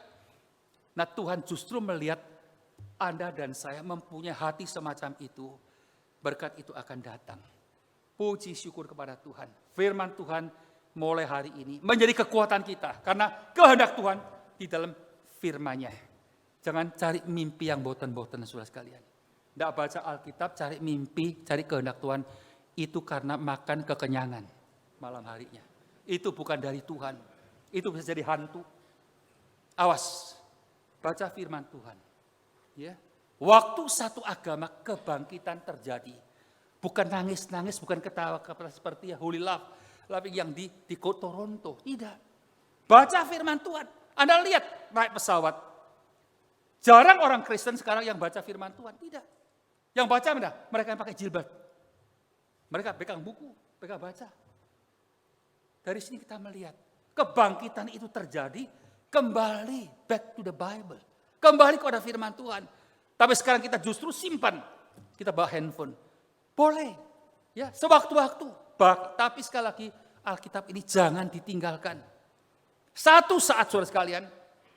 Nah Tuhan justru melihat Anda dan saya mempunyai hati semacam itu. Berkat itu akan datang. Puji syukur kepada Tuhan. Firman Tuhan mulai hari ini menjadi kekuatan kita. Karena kehendak Tuhan di dalam firman-Nya. Jangan cari mimpi yang boten-boten, saudara sekalian. Tidak baca Alkitab, cari mimpi, cari kehendak Tuhan. Itu karena makan kekenyangan malam harinya. Itu bukan dari Tuhan. Itu bisa jadi hantu. Awas, baca firman Tuhan. Ya. Waktu satu agama kebangkitan terjadi. Bukan nangis-nangis, bukan ketawa-ketawa seperti Holy Love. Tapi yang di Toronto. Tidak. Baca firman Tuhan. Anda lihat naik pesawat. Jarang orang Kristen sekarang yang baca firman Tuhan. Tidak. Yang baca mana? Mereka yang pakai jilbab. Mereka pegang buku, pegang baca. Dari sini kita melihat. Kebangkitan itu terjadi. Kembali back to the Bible. Kembali kepada firman Tuhan. Tapi sekarang kita justru simpan. Kita bawa handphone. Boleh. Ya, sewaktu-waktu. Tapi sekali lagi, Alkitab ini jangan ditinggalkan. Satu saat, saudara sekalian,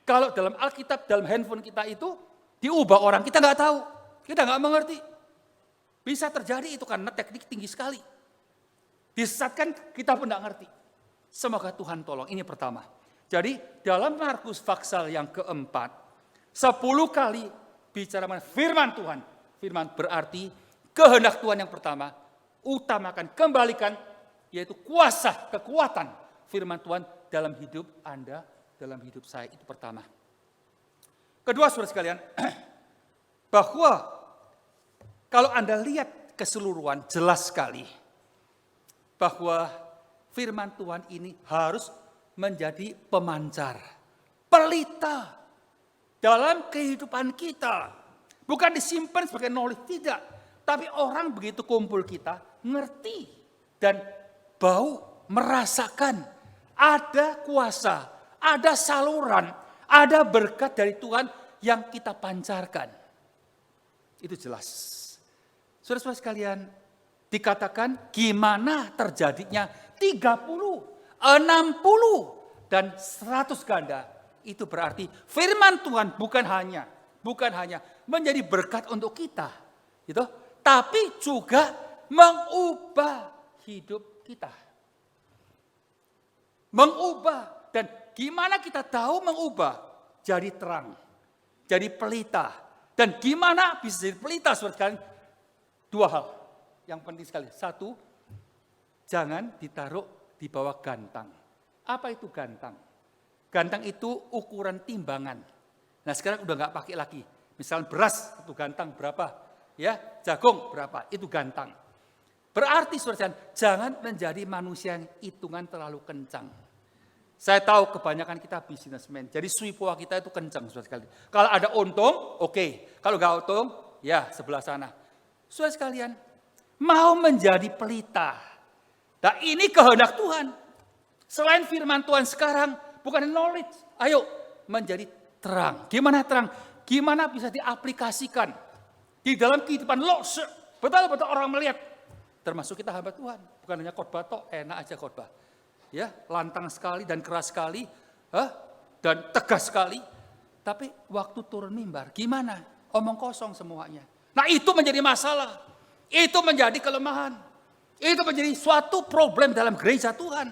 kalau dalam Alkitab, dalam handphone kita itu, diubah orang, kita nggak tahu. Kita nggak mengerti. Bisa terjadi itu karena teknik tinggi sekali. Disesatkan, kita pun nggak ngerti. Semoga Tuhan tolong. Ini pertama. Jadi, dalam Markus pasal yang keempat, 10 kali bicara firman Tuhan. Firman berarti kehendak Tuhan yang pertama, utamakan, kembalikan, yaitu kuasa, kekuatan firman Tuhan dalam hidup Anda, dalam hidup saya. Itu pertama. Kedua, saudara sekalian, bahwa kalau Anda lihat keseluruhan, jelas sekali bahwa firman Tuhan ini harus menjadi pemancar, pelita dalam kehidupan kita. Bukan disimpan sebagai knowledge, tidak. Tapi orang begitu kumpul kita, ngerti dan bau, merasakan ada kuasa, ada saluran, ada berkat dari Tuhan yang kita pancarkan. Itu jelas. Saudara-saudara sekalian, dikatakan gimana terjadinya 30, 60, dan 100 ganda. Itu berarti firman Tuhan bukan hanya menjadi berkat untuk kita, gitu, tapi juga mengubah hidup kita. Mengubah. Dan gimana kita tahu mengubah? Jadi terang. Jadi pelita. Dan gimana bisa jadi pelita, saudara sekalian? Dua hal yang penting sekali. Satu, jangan ditaruh di bawah gantang. Apa itu gantang? Gantang itu ukuran timbangan. Nah sekarang udah nggak pakai lagi. Misalnya beras itu gantang berapa? Ya, jagung berapa? Itu gantang. Berarti saudara, jangan menjadi manusia yang hitungan terlalu kencang. Saya tahu kebanyakan kita bisnismen, jadi suipoa kita itu kencang, saudara sekalian. Kalau ada untung, oke. Kalau nggak untung, ya sebelah sana. Saudara sekalian, mau menjadi pelita. Nah ini kehendak Tuhan. Selain firman Tuhan sekarang, bukan knowledge. Ayo menjadi terang. Gimana terang? Gimana bisa diaplikasikan di dalam kehidupan lo? Betul-betul orang melihat. Termasuk kita hamba Tuhan. Bukan hanya khotbah toh, enak aja khotbah. Ya, lantang sekali dan keras sekali, dan tegas sekali. Tapi waktu turun mimbar, gimana? Omong kosong semuanya. Nah itu menjadi masalah. Itu menjadi kelemahan. Itu menjadi suatu problem dalam gereja Tuhan.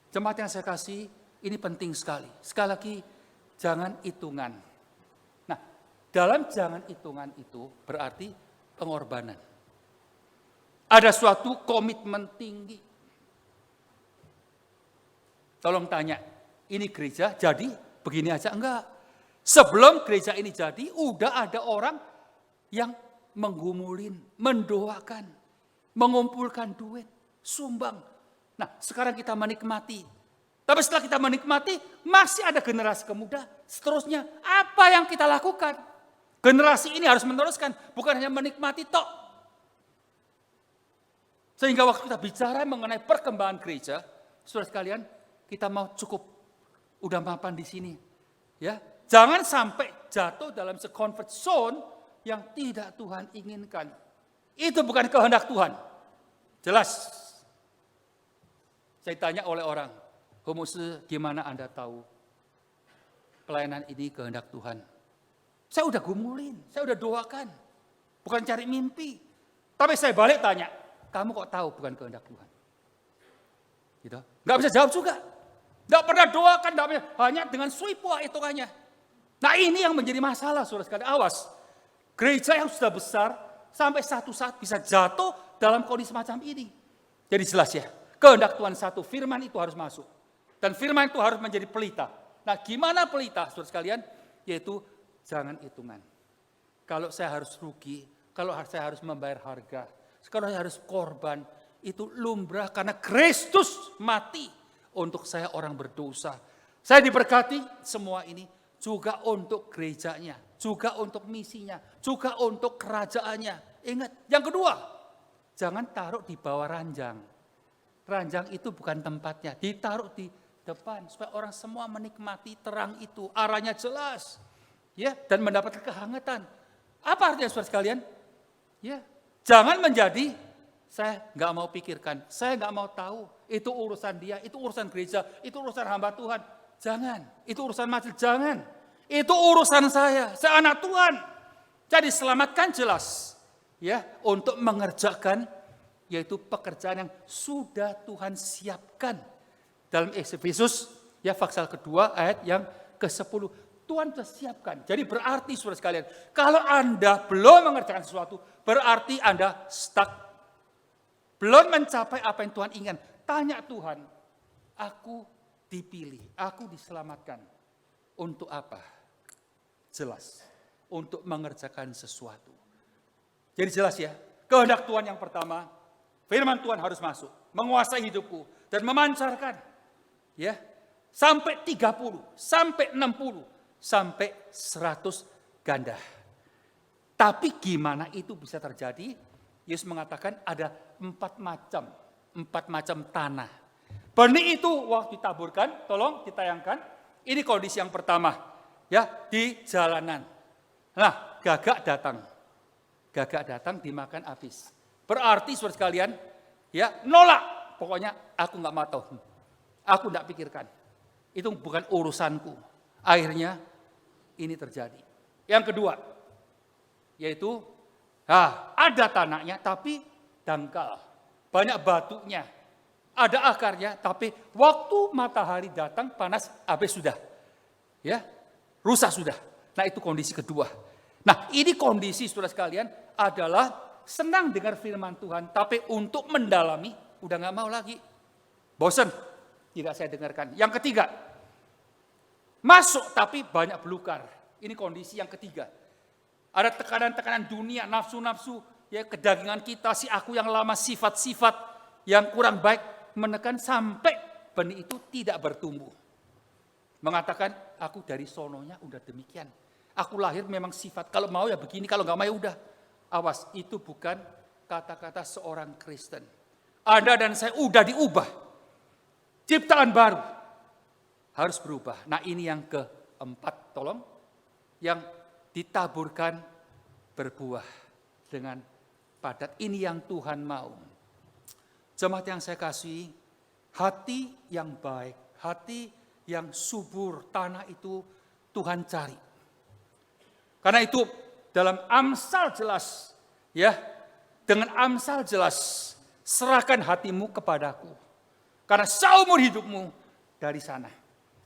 Jemaat yang saya kasih, ini penting sekali. Sekali lagi, jangan hitungan. Nah, dalam jangan hitungan itu berarti pengorbanan. Ada suatu komitmen tinggi. Tolong tanya, ini gereja jadi begini aja? Enggak. Sebelum gereja ini jadi, udah ada orang yang menggumulin, mendoakan, mengumpulkan duit, sumbang. Nah, sekarang kita menikmati. Tapi setelah kita menikmati, masih ada generasi kemudian. Seterusnya, apa yang kita lakukan? Generasi ini harus meneruskan, bukan hanya menikmati tok. Sehingga waktu kita bicara mengenai perkembangan gereja, saudara sekalian, kita mau cukup, udah mapan di sini. Ya, jangan sampai jatuh dalam comfort zone yang tidak Tuhan inginkan. Itu bukan kehendak Tuhan. Jelas. Saya tanya oleh orang, Homose, gimana Anda tahu pelayanan ini kehendak Tuhan? Saya udah gumulin, saya udah doakan. Bukan cari mimpi. Tapi saya balik tanya, kamu kok tahu bukan kehendak Tuhan? Gitu. Nggak bisa jawab juga. Nggak pernah doakan, hanya dengan suipua hitungannya. Nah ini yang menjadi masalah saudara sekalian. Awas, gereja yang sudah besar sampai satu saat bisa jatuh dalam kondisi semacam ini. Jadi jelas ya, kehendak Tuhan satu, firman itu harus masuk. Dan firman itu harus menjadi pelita. Nah gimana pelita saudara sekalian? Yaitu jangan hitungan. Kalau saya harus rugi, kalau saya harus membayar harga, kalau saya harus korban, itu lumrah karena Kristus mati untuk saya orang berdosa. Saya diberkati semua ini juga untuk gerejanya, juga untuk misinya, juga untuk kerajaannya. Ingat, yang kedua, jangan taruh di bawah ranjang. Ranjang itu bukan tempatnya, ditaruh di depan supaya orang semua menikmati terang itu, arahnya jelas, ya, dan mendapatkan kehangatan. Apa artinya saudara sekalian? Ya, jangan menjadi saya nggak mau pikirkan, saya nggak mau tahu, itu urusan dia, itu urusan gereja, itu urusan hamba Tuhan. Jangan, itu urusan majelis, jangan. Itu urusan saya anak Tuhan. Jadi selamatkan jelas, ya, untuk mengerjakan yaitu pekerjaan yang sudah Tuhan siapkan. Dalam Efesus, ya, pasal kedua ayat yang ke-10. Tuhan sudah siapkan. Jadi berarti saudara sekalian, kalau Anda belum mengerjakan sesuatu, berarti Anda stuck. Belum mencapai apa yang Tuhan inginkan. Tanya Tuhan, aku dipilih, aku diselamatkan. Untuk apa? Jelas. Untuk mengerjakan sesuatu. Jadi jelas ya, kehendak Tuhan yang pertama, firman Tuhan harus masuk, menguasai hidupku, dan memancarkan. Ya, sampai 30, sampai 60, sampai 100 ganda. Tapi gimana itu bisa terjadi? Yesus mengatakan ada 4 macam tanah. Benih itu waktu ditaburkan, tolong ditayangkan. Ini kondisi yang pertama, ya, di jalanan. Nah, gagak datang dimakan habis. Berarti saudara sekalian, ya, nolak. Pokoknya aku nggak mau tahu. Aku tidak pikirkan. Itu bukan urusanku. Akhirnya ini terjadi. Yang kedua, yaitu ada tanahnya tapi dangkal. Banyak batunya. Ada akarnya tapi waktu matahari datang panas habis sudah. Ya, rusak sudah. Nah itu kondisi kedua. Nah ini kondisi saudara sekalian adalah senang dengar firman Tuhan. Tapi untuk mendalami udah gak mau lagi. Bosan. Tidak saya dengarkan. Yang ketiga, masuk tapi banyak belukar. Ini kondisi yang ketiga. Ada tekanan-tekanan dunia, nafsu-nafsu, ya, kedagingan kita, si aku yang lama, sifat-sifat yang kurang baik menekan sampai benih itu tidak bertumbuh. Mengatakan aku dari sononya udah demikian. Aku lahir memang sifat, kalau mau ya begini, kalau nggak mau ya udah. Awas, itu bukan kata-kata seorang Kristen. Anda dan saya udah diubah. Ciptaan baru harus berubah. Nah ini yang keempat, tolong. Yang ditaburkan berbuah dengan padat. Ini yang Tuhan mau. Jemaat yang saya kasih, hati yang baik, hati yang subur, tanah itu Tuhan cari. Karena itu dalam Amsal jelas, ya, dengan Amsal jelas, serahkan hatimu kepadaku. Karena seumur hidupmu dari sana.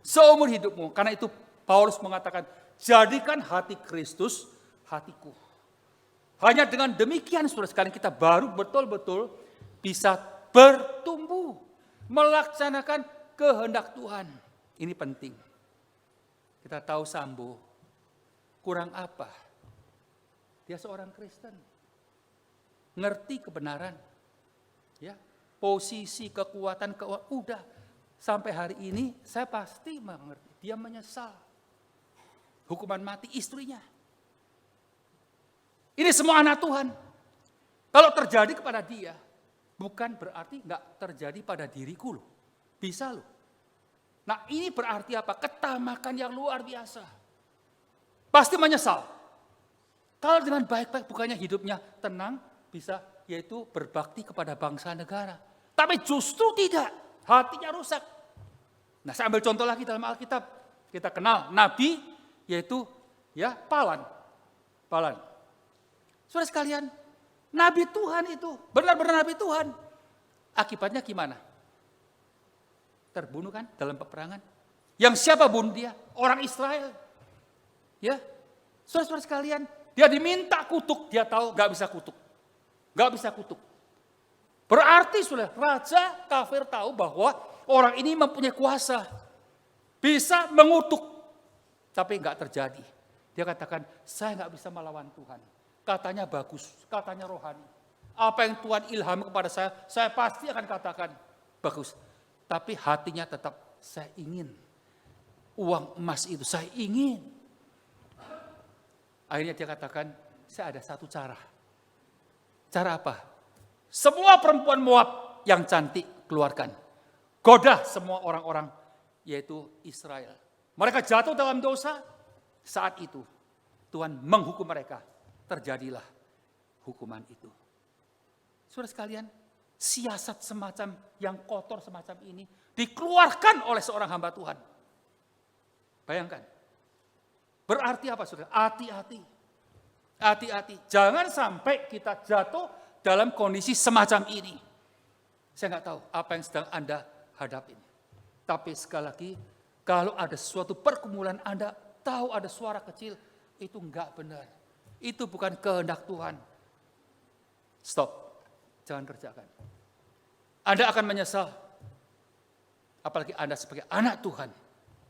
Seumur hidupmu. Karena itu Paulus mengatakan, jadikan hati Kristus hatiku. Hanya dengan demikian saudara sekalian kita baru betul-betul bisa bertumbuh. Melaksanakan kehendak Tuhan. Ini penting. Kita tahu Sambo kurang apa? Dia seorang Kristen. Ngerti kebenaran. Ya, posisi kekuatan udah sampai hari ini saya pasti mengerti. Dia menyesal. Hukuman mati istrinya. Ini semua anak Tuhan. Kalau terjadi kepada dia, bukan berarti nggak terjadi pada diriku loh. Bisa loh. Nah ini berarti apa? Ketamakan yang luar biasa. Pasti menyesal. Kalau dengan baik-baik bukannya hidupnya tenang, bisa yaitu berbakti kepada bangsa negara. Tapi justru tidak. Hatinya rusak. Nah saya ambil contoh lagi dalam Alkitab. Kita kenal Nabi yaitu ya Palan. Saudara sekalian, Nabi Tuhan itu, benar-benar Nabi Tuhan. Akibatnya gimana? terbunuh kan dalam peperangan. Yang siapa bunuh dia? Orang Israel. Ya, saudara-saudara sekalian, dia diminta kutuk, dia tahu gak bisa kutuk. Gak bisa kutuk. Berarti sudah raja kafir tahu bahwa orang ini mempunyai kuasa. Bisa mengutuk. Tapi gak terjadi. Dia katakan, saya gak bisa melawan Tuhan. Katanya bagus, katanya rohani. Apa yang Tuhan ilham kepada saya pasti akan katakan bagus. Tapi hatinya tetap, saya ingin uang emas itu, saya ingin. Akhirnya dia katakan, saya ada satu cara. Cara apa? Semua perempuan Moab yang cantik keluarkan. Goda semua orang-orang, yaitu Israel. Mereka jatuh dalam dosa, saat itu Tuhan menghukum mereka. Terjadilah hukuman itu. Saudara sekalian, siasat semacam yang kotor semacam ini dikeluarkan oleh seorang hamba Tuhan. Bayangkan. Berarti apa saudara? Hati-hati. Hati-hati. Jangan sampai kita jatuh dalam kondisi semacam ini. Saya nggak tahu apa yang sedang Anda hadapin. Tapi sekali lagi, kalau ada suatu pergumulan Anda tahu ada suara kecil, itu nggak benar. Itu bukan kehendak Tuhan. Stop. Jangan kerjakan. Anda akan menyesal. Apalagi Anda sebagai anak Tuhan.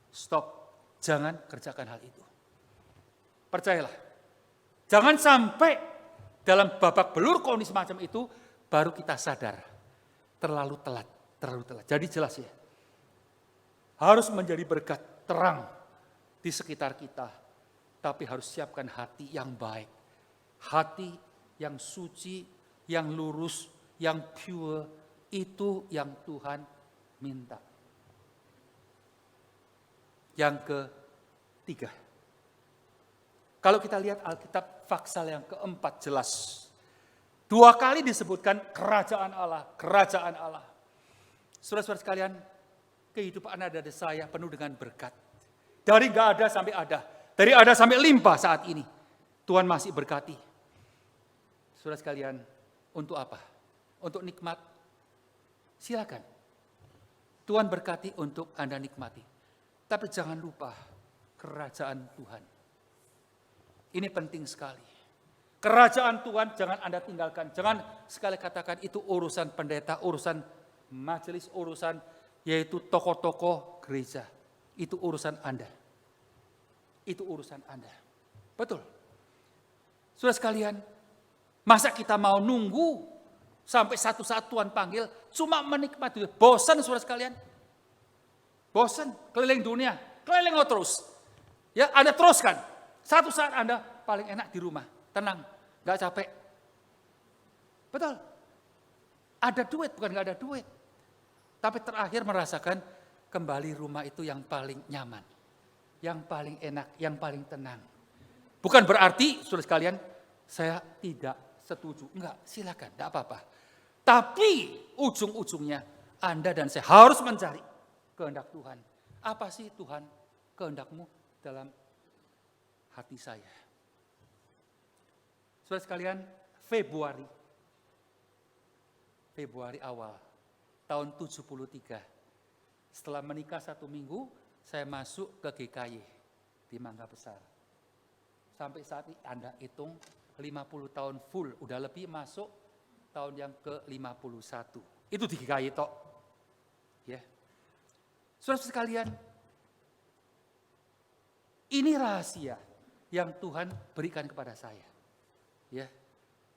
Stop. Jangan kerjakan hal itu. Percayalah, jangan sampai dalam babak belur kondisi semacam itu, baru kita sadar. Terlalu telat. Jadi jelas ya, harus menjadi berkat terang di sekitar kita. Tapi harus siapkan hati yang baik. Hati yang suci, yang lurus, yang pure, itu yang Tuhan minta. Yang ketiga, kalau kita lihat Alkitab Faksal yang keempat jelas. 2 kali disebutkan kerajaan Allah, kerajaan Allah. Saudara-saudara sekalian, kehidupan Anda dan saya penuh dengan berkat. Dari gak ada sampai ada. Dari ada sampai limpah saat ini. Tuhan masih berkati. Saudara sekalian, untuk apa? Untuk nikmat? Silakan. Tuhan berkati untuk Anda nikmati. Tapi jangan lupa kerajaan Tuhan. Ini penting sekali. Kerajaan Tuhan jangan Anda tinggalkan. Jangan sekali katakan itu urusan pendeta, urusan majelis, urusan yaitu tokoh-tokoh gereja. Itu urusan Anda. Itu urusan Anda. Betul. Saudara sekalian, masa kita mau nunggu sampai satu saat Tuhan panggil, cuma menikmati. Bosan saudara sekalian. Bosan keliling dunia, keliling terus. Ya, Anda teruskan. Satu saat Anda paling enak di rumah, tenang, gak capek. Betul. Ada duit, bukan gak ada duit. Tapi terakhir merasakan kembali rumah itu yang paling nyaman. Yang paling enak, yang paling tenang. Bukan berarti, saudara sekalian, saya tidak setuju. Enggak, silakan, enggak apa-apa. Tapi ujung-ujungnya Anda dan saya harus mencari kehendak Tuhan. Apa sih Tuhan kehendakmu dalam hati saya? Saudara sekalian, Februari awal tahun 73. Setelah menikah 1 minggu, saya masuk ke GKY di Mangga Besar. Sampai saat ini Anda hitung 50 tahun full, udah lebih masuk tahun yang ke-51. Itu di GKY tok. Ya. Saudara sekalian, ini rahasia yang Tuhan berikan kepada saya. Ya.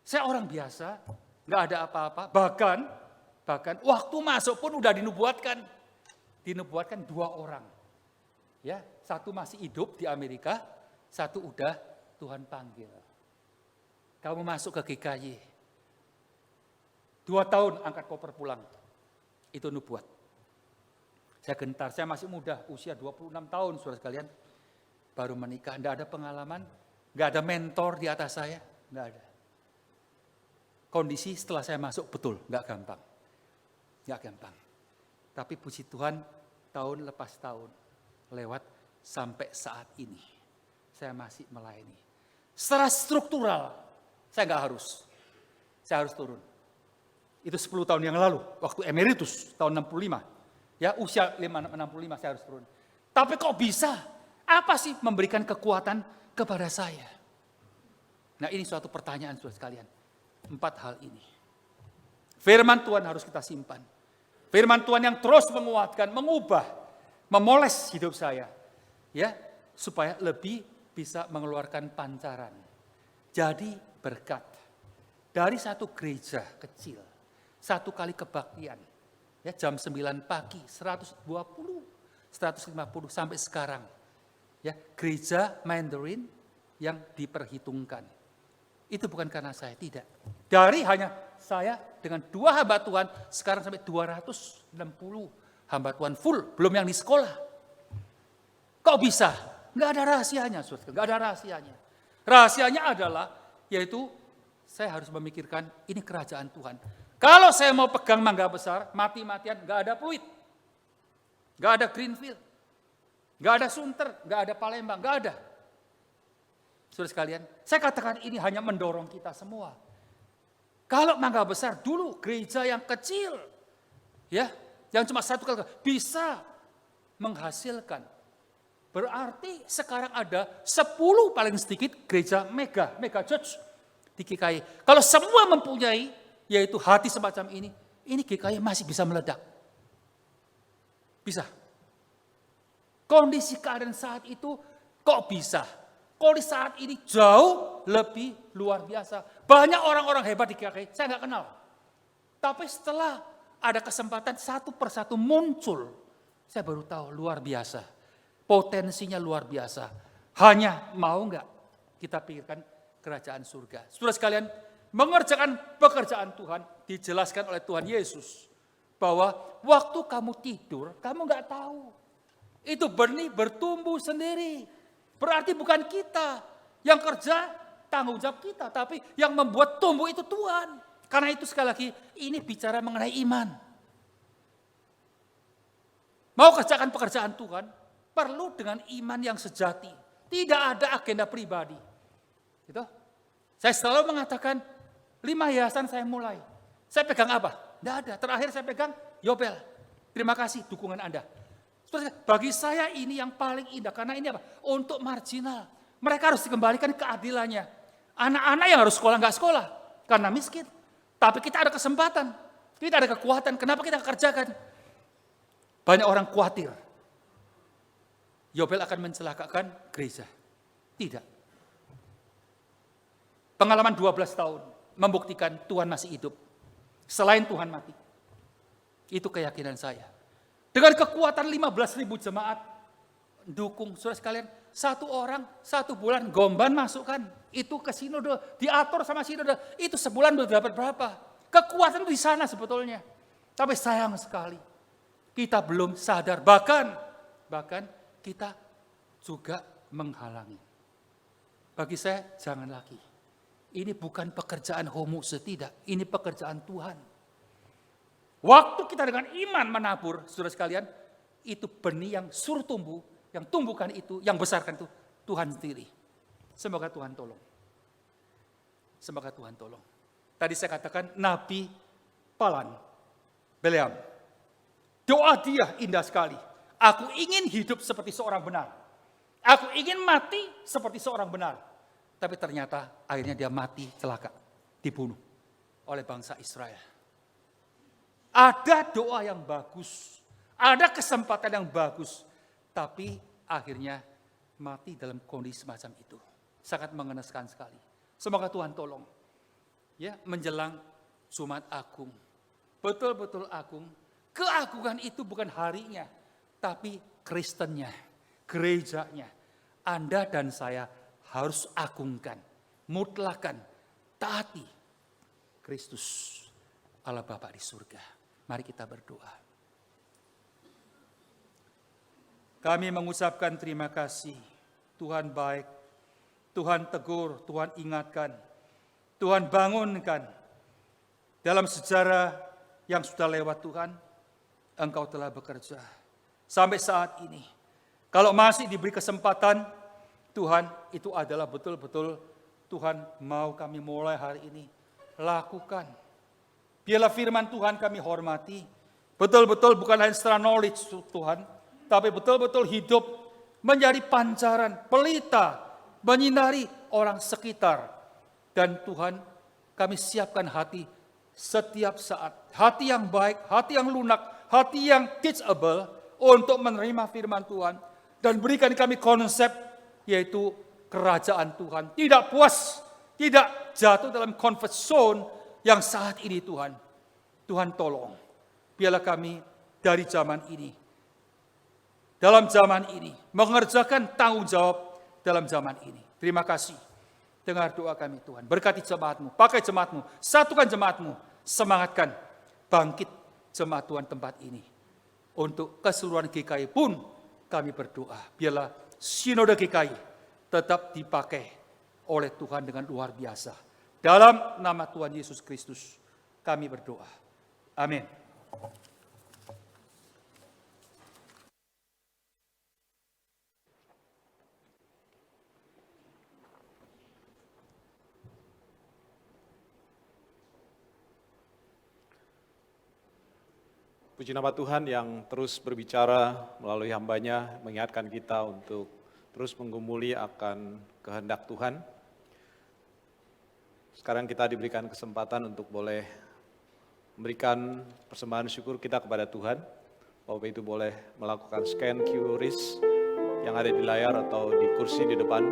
Saya orang biasa, nggak ada apa-apa, bahkan waktu masuk pun udah dinubuatkan 2 orang. Ya, satu masih hidup di Amerika, satu udah Tuhan panggil. Kamu masuk ke GKY. 2 tahun angkat koper pulang. Itu nubuat. Saya gentar, saya masih muda, usia 26 tahun saudara sekalian. Baru menikah, enggak ada pengalaman, enggak ada mentor di atas saya, enggak ada. Kondisi setelah saya masuk betul, enggak gampang. Enggak gampang. Tapi puji Tuhan, tahun lepas tahun lewat sampai saat ini. Saya masih melayani. Secara struktural, saya enggak harus. Saya harus turun. Itu 10 tahun yang lalu, waktu emeritus, tahun 65. Ya, usia 65 saya harus turun. Tapi kok bisa? Apa sih memberikan kekuatan kepada saya? Nah, ini suatu pertanyaan saudara sekalian. 4 hal ini. Firman Tuhan harus kita simpan. Firman Tuhan yang terus menguatkan, mengubah, memoles hidup saya. Ya, supaya lebih bisa mengeluarkan pancaran. Jadi berkat. Dari satu gereja kecil, satu kali kebaktian. Ya, jam 9 pagi, 120, 150 sampai sekarang. Ya, gereja Mandarin yang diperhitungkan. Itu bukan karena saya, tidak. Dari hanya saya dengan 2 hamba Tuhan, sekarang sampai 260 hamba Tuhan full, belum yang di sekolah. Kok bisa? Enggak ada rahasianya, saudara. Enggak ada rahasianya. Rahasianya adalah, yaitu saya harus memikirkan, ini kerajaan Tuhan. Kalau saya mau pegang mangga besar, mati-matian, enggak ada Pluit. Enggak ada Greenfield. Enggak ada Sunter, enggak ada Palembang, enggak ada. Saudara sekalian, saya katakan ini hanya mendorong kita semua. Kalau mangga besar dulu gereja yang kecil, ya, yang cuma 1 kali bisa menghasilkan. Berarti sekarang ada 10 paling sedikit gereja mega church di GKI. Kalau semua mempunyai, yaitu hati semacam ini GKI masih bisa meledak. Bisa. Kondisi keadaan saat itu kok bisa? Kondisi saat ini jauh lebih luar biasa. Banyak orang-orang hebat di GKI, saya nggak kenal. Tapi setelah ada kesempatan satu persatu muncul, saya baru tahu luar biasa. Potensinya luar biasa. Hanya mau nggak kita pikirkan kerajaan surga. Saudara sekalian, mengerjakan pekerjaan Tuhan dijelaskan oleh Tuhan Yesus. Bahwa waktu kamu tidur, kamu nggak tahu. Itu benih bertumbuh sendiri. Berarti bukan kita yang kerja, tanggung jawab kita. Tapi yang membuat tumbuh itu Tuhan. Karena itu sekali lagi, ini bicara mengenai iman. Mau kerjakan pekerjaan Tuhan, perlu dengan iman yang sejati. Tidak ada agenda pribadi. Gitu. Saya selalu mengatakan, 5 yayasan saya mulai. Saya pegang apa? Tidak ada. Terakhir saya pegang Yobel. Terima kasih dukungan Anda. Bagi saya ini yang paling indah. Karena ini apa? Untuk marginal. Mereka harus dikembalikan keadilannya. Anak-anak yang harus sekolah nggak sekolah. Karena miskin. Tapi kita ada kesempatan. Kita ada kekuatan. Kenapa kita kerjakan? Banyak orang khawatir. Yobel akan mencelakakan gereja. Tidak. Pengalaman 12 tahun membuktikan Tuhan masih hidup. Selain Tuhan mati. Itu keyakinan saya. Dengan kekuatan 15.000 jemaat dukung, saudara sekalian, 1 orang 1 bulan Gomban masukkan, itu ke sinode, diatur sama sinode, itu sebulan dapat berapa? Kekuatan di sana sebetulnya. Tapi sayang sekali, kita belum sadar, bahkan kita juga menghalangi. Bagi saya jangan lagi. Ini bukan pekerjaan homose, tidak. Ini pekerjaan Tuhan. Waktu kita dengan iman menabur, saudara sekalian, itu benih yang suruh tumbuh, yang tumbuhkan itu, yang besarkan itu, Tuhan sendiri. Semoga Tuhan tolong. Semoga Tuhan tolong. Tadi saya katakan Nabi Palan, Beleam. Doa dia indah sekali. Aku ingin hidup seperti seorang benar. Aku ingin mati seperti seorang benar. Tapi ternyata akhirnya dia mati celaka, dibunuh oleh bangsa Israel. Ada doa yang bagus, ada kesempatan yang bagus, tapi akhirnya mati dalam kondisi semacam itu. Sangat mengenaskan sekali. Semoga Tuhan tolong. Ya, menjelang Jumat Agung. Betul-betul agung. Keagungan itu bukan harinya, tapi Kristennya, gerejanya. Anda dan saya harus agungkan, mutlakan, taati Kristus Allah Bapa di surga. Mari kita berdoa. Kami mengucapkan terima kasih. Tuhan baik, Tuhan tegur, Tuhan ingatkan, Tuhan bangunkan. Dalam sejarah yang sudah lewat Tuhan, Engkau telah bekerja. Sampai saat ini, kalau masih diberi kesempatan, Tuhan itu adalah betul-betul Tuhan mau kami mulai hari ini. Lakukan. Biarlah firman Tuhan kami hormati, Betul-betul bukan hanya secara knowledge Tuhan, tapi betul-betul hidup menjadi pancaran, pelita, menyinari orang sekitar. Dan Tuhan, kami siapkan hati setiap saat. Hati yang baik, hati yang lunak, hati yang teachable untuk menerima firman Tuhan. Dan berikan kami konsep, yaitu kerajaan Tuhan. Tidak puas, tidak jatuh dalam comfort zone yang saat ini Tuhan. Tuhan tolong, biarlah kami dari zaman ini, dalam zaman ini, mengerjakan tanggung jawab dalam zaman ini. Terima kasih. Dengar doa kami Tuhan. Berkati jemaat-Mu, pakai jemaat-Mu, satukan jemaat-Mu, semangatkan, bangkit jemaat Tuhan tempat ini. Untuk keseluruhan GKI pun kami berdoa. Biarlah sinode GKI tetap dipakai oleh Tuhan dengan luar biasa. Dalam nama Tuhan Yesus Kristus kami berdoa. Amin. Puji nama Tuhan yang terus berbicara melalui hamba-Nya, mengingatkan kita untuk terus menggumuli akan kehendak Tuhan. Sekarang kita diberikan kesempatan untuk boleh memberikan persembahan syukur kita kepada Tuhan. Bapak itu boleh melakukan scan QRIS yang ada di layar atau di kursi di depan.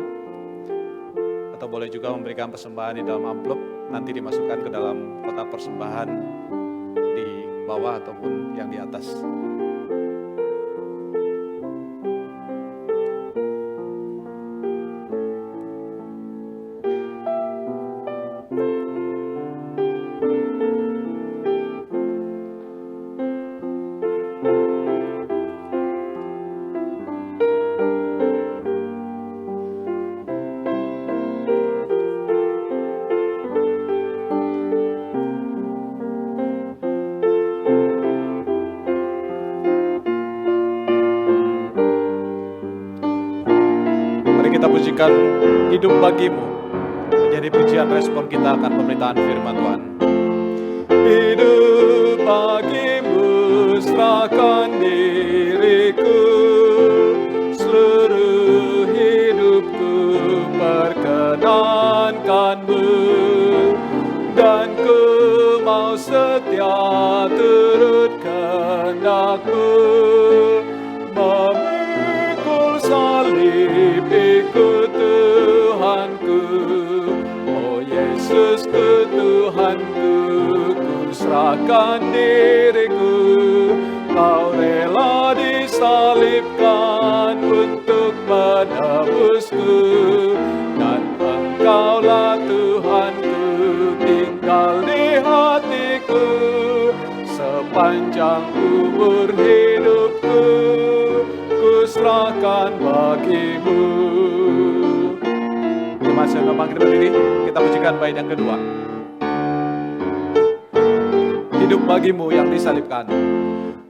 Atau boleh juga memberikan persembahan di dalam amplop, nanti dimasukkan ke dalam kotak persembahan di bawah ataupun yang di atas. Kita pujikan hidup bagimu, menjadi pujian respon kita akan pemberitaan firman Tuhan. Hidup bagimu, serahkan diriku, seluruh hidupku perkenankanmu, dan ku mau setia turut kehendakmu, memikul salib ikut Tuhanku. Oh Yesus ku Tuhanku, ku serahkan diriku. Kau rela disalibkan untuk menebusku, dan Engkaulah Tuhanku, tinggal di hatiku sepanjang umur hidupku. Ku serahkan bagimu. Jemaat saya bangkit berdiri, kita pujikan bait yang kedua. Hidup bagimu yang disalibkan.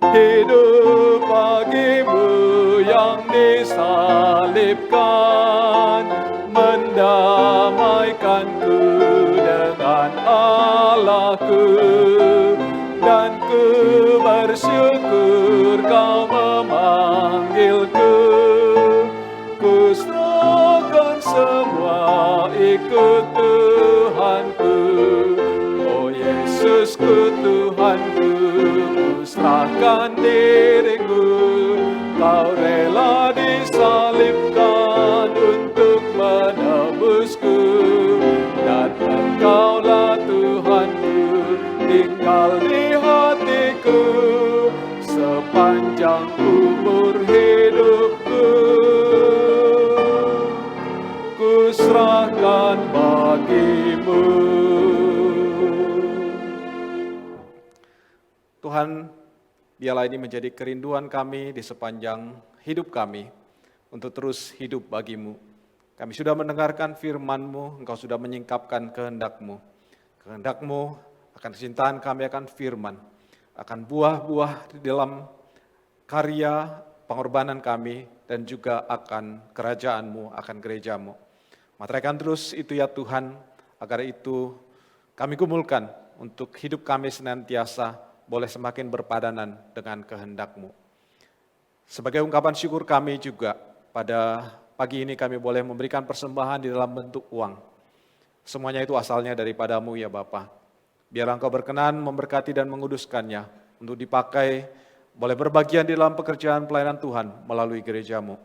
Hidup bagimu yang disalibkan, mendamaikanku dengan Allahku, dan ku bersyukur kau memanggilku. Ku serahkan semua ikut Tuhanku. Oh Yesus ku Tuhanku, ku serahkan diriku. Kau rela disalibkan untuk menebusku, dan Engkaulah Tuhanku, tinggal di hatiku sepanjang umur hidupku. Ku serahkan bagimu. Tuhan, biarlah ini menjadi kerinduan kami di sepanjang hidup kami untuk terus hidup bagimu. Kami sudah mendengarkan firman-Mu, Engkau sudah menyingkapkan kehendak-Mu. Kehendak-Mu akan kecintaan kami akan firman, akan buah-buah di dalam karya pengorbanan kami, dan juga akan kerajaan-Mu, akan gereja-Mu. Materaikan terus itu ya Tuhan, agar itu kami gumulkan untuk hidup kami senantiasa boleh semakin berpadanan dengan kehendak-Mu. Sebagai ungkapan syukur kami juga, pada pagi ini kami boleh memberikan persembahan di dalam bentuk uang. Semuanya itu asalnya daripada-Mu ya Bapa. Biarlah Engkau berkenan memberkati dan menguduskannya untuk dipakai, boleh berbagian di dalam pekerjaan pelayanan Tuhan melalui gereja-Mu.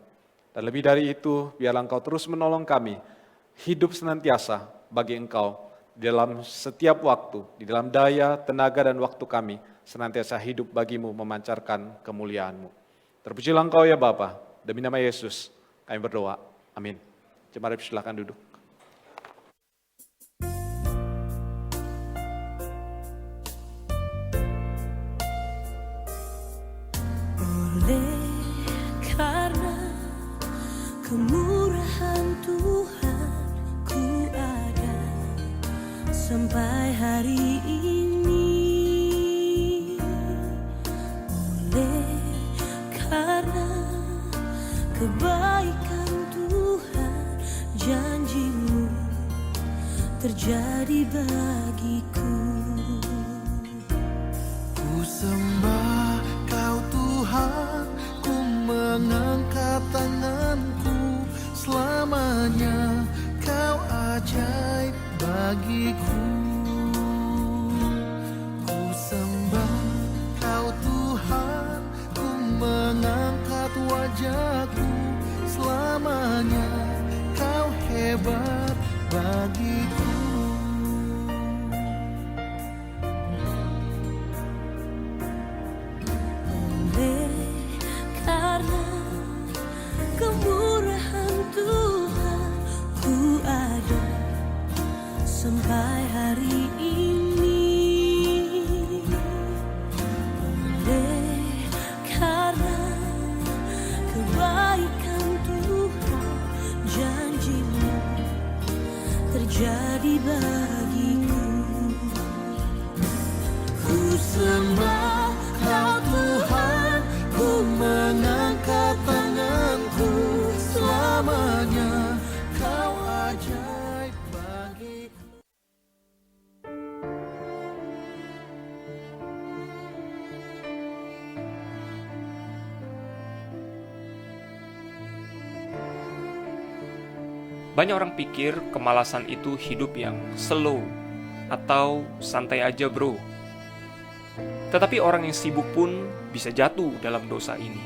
Dan lebih dari itu, biarlah Engkau terus menolong kami hidup senantiasa bagi Engkau di dalam setiap waktu, di dalam daya, tenaga, dan waktu kami senantiasa hidup bagi-Mu memancarkan kemuliaan-Mu. Terpujilah Engkau ya Bapa, demi nama Yesus kami berdoa. Amin. Mari silakan duduk. Karena kemurahan Tuhan ku ada sampai hari ini. Oleh karena kebaikan Tuhan, janji-Mu terjadi bagiku. Ku sembah Kau Tuhan, ku mengangkat tanganku, selamanya Kau ajaib bagiku. Ku sembah Kau Tuhan, ku mengangkat wajahku, selamanya Kau hebat bagiku. Karena kemurahan Tuhan ku ada sampai hari ini. Oleh karena kebaikan Tuhan, janji-Mu terjadi bagiku. Ku sembah Kau Tuhan, ku mengangkat tanganku, selamanya Kau ajaib bagiku. Banyak orang pikir kemalasan itu hidup yang slow atau santai aja bro. Tetapi orang yang sibuk pun bisa jatuh dalam dosa ini.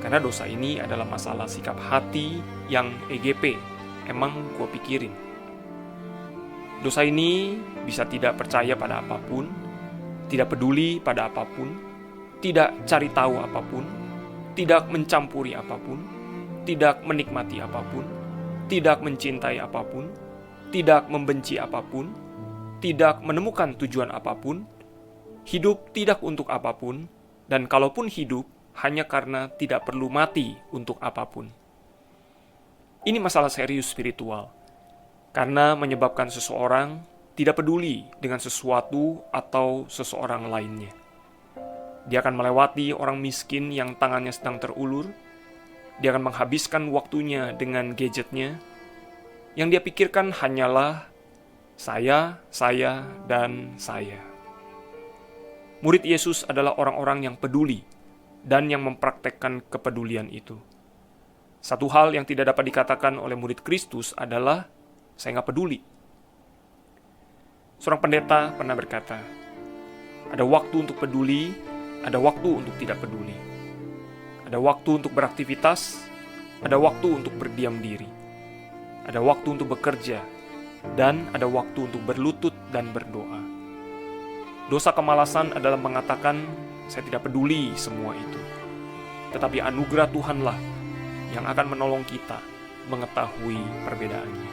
Karena dosa ini adalah masalah sikap hati yang EGP, emang gua pikirin. Dosa ini bisa tidak percaya pada apapun, tidak peduli pada apapun, tidak cari tahu apapun, tidak mencampuri apapun, tidak menikmati apapun, tidak mencintai apapun, tidak membenci apapun, tidak menemukan tujuan apapun, hidup tidak untuk apapun, dan kalaupun hidup, hanya karena tidak perlu mati untuk apapun. Ini masalah serius spiritual, karena menyebabkan seseorang tidak peduli dengan sesuatu atau seseorang lainnya. Dia akan melewati orang miskin yang tangannya sedang terulur, dia akan menghabiskan waktunya dengan gadgetnya, yang dia pikirkan hanyalah saya, dan saya. Murid Yesus adalah orang-orang yang peduli dan yang mempraktekkan kepedulian itu. Satu hal yang tidak dapat dikatakan oleh murid Kristus adalah, saya nggak peduli. Seorang pendeta pernah berkata, ada waktu untuk peduli, ada waktu untuk tidak peduli. Ada waktu untuk beraktivitas, ada waktu untuk berdiam diri. Ada waktu untuk bekerja, dan ada waktu untuk berlutut dan berdoa. Dosa kemalasan adalah mengatakan, saya tidak peduli semua itu. Tetapi anugerah Tuhanlah yang akan menolong kita mengetahui perbedaannya.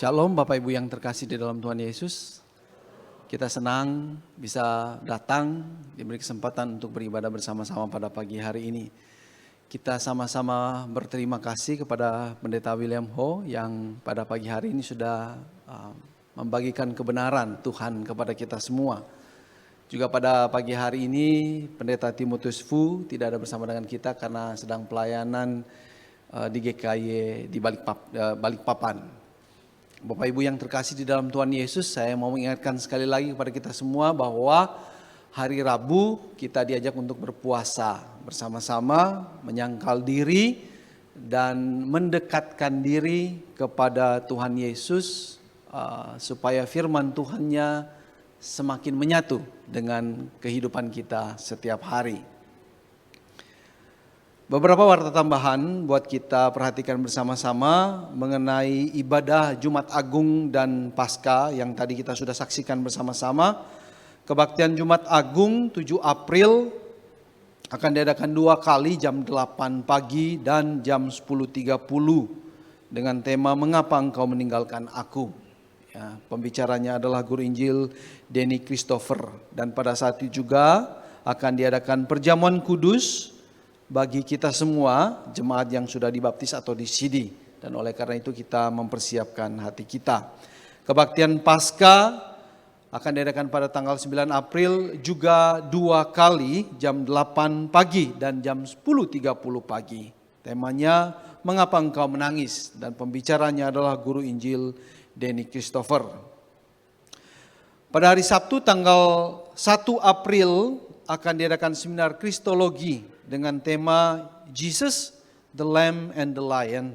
Shalom Bapak Ibu yang terkasih di dalam Tuhan Yesus. Kita senang bisa datang, diberi kesempatan untuk beribadah bersama-sama pada pagi hari ini. Kita sama-sama berterima kasih kepada Pendeta William Ho yang pada pagi hari ini sudah membagikan kebenaran Tuhan kepada kita semua. Juga pada pagi hari ini Pendeta Timotius Fu tidak ada bersama dengan kita karena sedang pelayanan di GKY di Balikpapan. Bapak Ibu yang terkasih di dalam Tuhan Yesus, saya mau mengingatkan sekali lagi kepada kita semua bahwa hari Rabu kita diajak untuk berpuasa bersama-sama, menyangkal diri dan mendekatkan diri kepada Tuhan Yesus supaya firman Tuhannya semakin menyatu dengan kehidupan kita setiap hari. Beberapa warta tambahan buat kita perhatikan bersama-sama mengenai ibadah Jumat Agung dan Paskah yang tadi kita sudah saksikan bersama-sama. Kebaktian Jumat Agung 7 April akan diadakan 2 kali jam 8 pagi dan jam 10.30 dengan tema Mengapa Engkau Meninggalkan Aku. Ya, pembicaranya adalah Guru Injil Denny Christopher, dan pada saat itu juga akan diadakan perjamuan kudus bagi kita semua jemaat yang sudah dibaptis atau disidi, dan oleh karena itu kita mempersiapkan hati kita. Kebaktian Paskah akan diadakan pada tanggal 9 April juga 2 kali jam 8 pagi dan jam 10.30 pagi. Temanya Mengapa Engkau Menangis, dan pembicaranya adalah Guru Injil Denny Christopher. Pada hari Sabtu tanggal 1 April akan diadakan seminar Kristologi dengan tema Jesus, the Lamb and the Lion.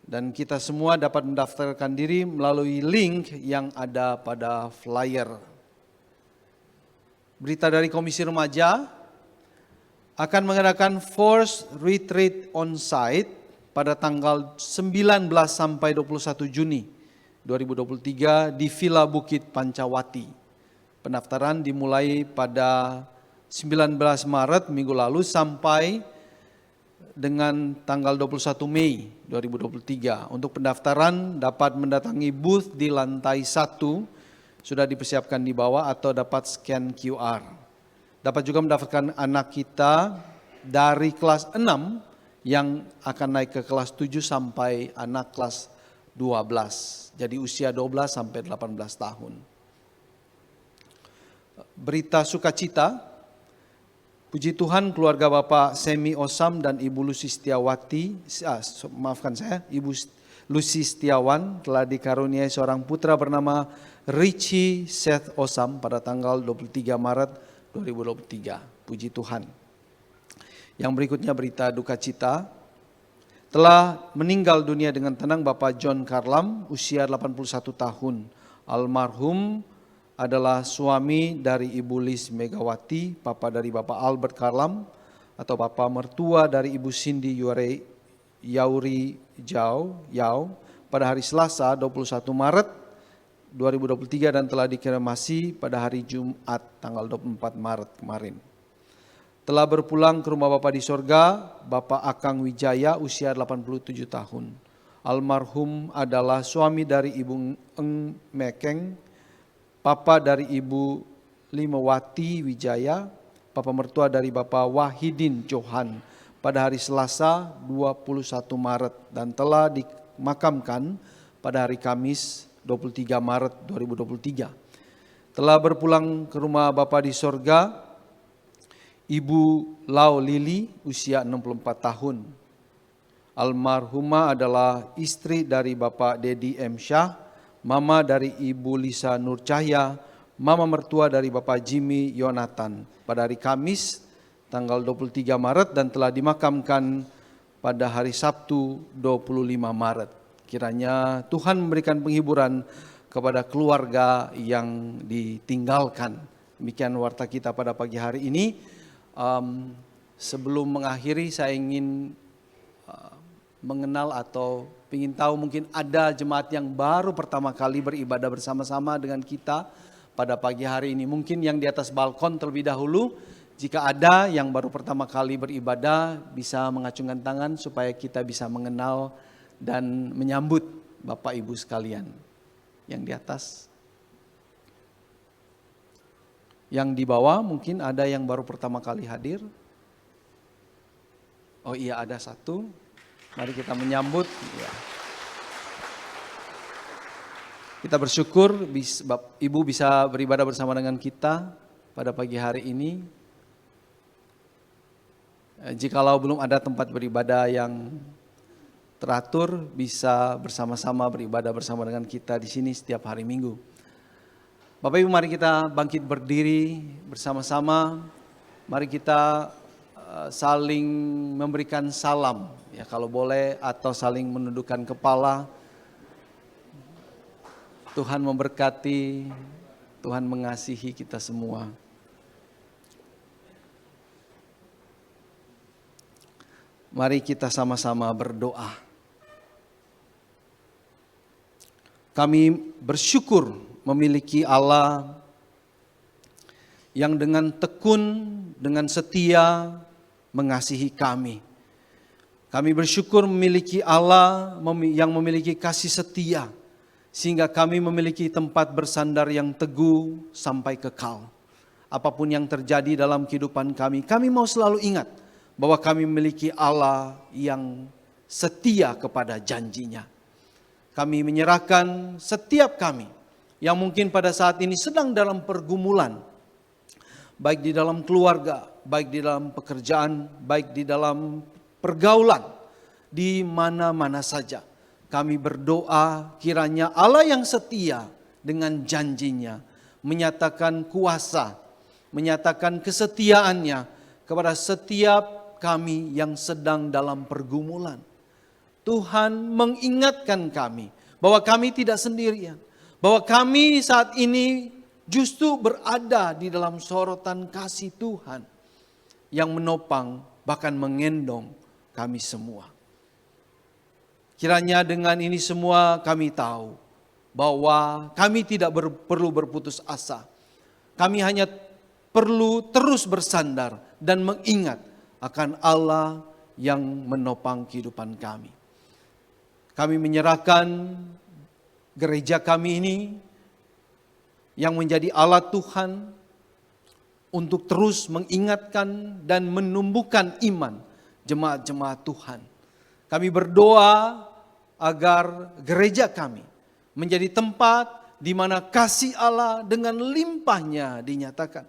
Dan kita semua dapat mendaftarkan diri melalui link yang ada pada flyer. Berita dari Komisi Remaja akan mengadakan Force Retreat on-site pada tanggal 19 sampai 21 Juni 2023 di Villa Bukit Pancawati. Pendaftaran dimulai pada 19 Maret minggu lalu sampai dengan tanggal 21 Mei 2023. Untuk pendaftaran dapat mendatangi booth di lantai 1, sudah dipersiapkan di bawah, atau dapat scan QR. Dapat juga mendaftarkan anak kita dari kelas 6 yang akan naik ke kelas 7 sampai anak kelas 12. Jadi usia 12 sampai 18 tahun. Berita sukacita. Puji Tuhan, keluarga Bapak Semi Osam dan Ibu Lucy Setiawati, Ibu Lucy Setiawan telah dikaruniai seorang putra bernama Richie Seth Osam pada tanggal 23 Maret 2023. Puji Tuhan. Yang berikutnya berita duka cita. Telah meninggal dunia dengan tenang Bapak John Karlam, usia 81 tahun. Almarhum adalah suami dari Ibu Lis Megawati, papa dari Bapak Albert Karlam, atau papa mertua dari Ibu Cindy Yauri Yau pada hari Selasa 21 Maret 2023 dan telah dikremasi pada hari Jumat tanggal 24 Maret kemarin. Telah berpulang ke rumah Bapa di sorga, Bapak Akang Wijaya usia 87 tahun. Almarhum adalah suami dari Ibu Eng Mekeng, papa dari Ibu Limawati Wijaya, papa mertua dari Bapak Wahidin Johan pada hari Selasa 21 Maret dan telah dimakamkan pada hari Kamis 23 Maret 2023. Telah berpulang ke rumah Bapa di sorga, Ibu Lau Lili usia 64 tahun. Almarhumah adalah istri dari Bapak Dedi M. Syah, mama dari Ibu Lisa Nur Cahya, mama mertua dari Bapak Jimmy Yonatan pada hari Kamis tanggal 23 Maret dan telah dimakamkan pada hari Sabtu 25 Maret. Kiranya Tuhan memberikan penghiburan kepada keluarga yang ditinggalkan. Demikian warta kita pada pagi hari ini. Sebelum mengakhiri saya ingin mengenal atau ingin tahu, mungkin ada jemaat yang baru pertama kali beribadah bersama-sama dengan kita pada pagi hari ini. Mungkin yang di atas balkon terlebih dahulu. Jika ada yang baru pertama kali beribadah, bisa mengacungkan tangan supaya kita bisa mengenal dan menyambut Bapak Ibu sekalian yang di atas. Yang di bawah mungkin ada yang baru pertama kali hadir. Oh iya, ada satu. Mari kita menyambut. Ya. Kita bersyukur Ibu bisa beribadah bersama dengan kita pada pagi hari ini. Jikalau belum ada tempat beribadah yang teratur, bisa bersama-sama beribadah bersama dengan kita di sini setiap hari Minggu. Bapak Ibu, mari kita bangkit berdiri bersama-sama. Mari kita saling memberikan salam, ya kalau boleh, atau saling menundukkan kepala. Tuhan memberkati, Tuhan mengasihi kita semua. Mari kita sama-sama berdoa. Kami bersyukur memiliki Allah yang dengan tekun, dengan setia mengasihi kami. Kami bersyukur memiliki Allah yang memiliki kasih setia, sehingga kami memiliki tempat bersandar yang teguh sampai kekal. Apapun yang terjadi dalam kehidupan kami mau selalu ingat bahwa kami memiliki Allah yang setia kepada janjinya. Kami menyerahkan setiap kami yang mungkin pada saat ini sedang dalam pergumulan, baik di dalam keluarga, baik di dalam pekerjaan, baik di dalam pergaulan, di mana-mana saja. Kami berdoa kiranya Allah yang setia dengan janjinya menyatakan kuasa, menyatakan kesetiaannya kepada setiap kami yang sedang dalam pergumulan. Tuhan mengingatkan kami bahwa kami tidak sendirian. Bahwa kami saat ini justru berada di dalam sorotan kasih Tuhan yang menopang bahkan mengendong kami semua. Kiranya dengan ini semua kami tahu bahwa kami tidak perlu berputus asa. Kami hanya perlu terus bersandar dan mengingat akan Allah yang menopang kehidupan kami. Kami menyerahkan gereja kami ini yang menjadi alat Tuhan untuk terus mengingatkan dan menumbuhkan iman jemaat-jemaat Tuhan. Kami berdoa agar gereja kami menjadi tempat di mana kasih Allah dengan limpahnya dinyatakan.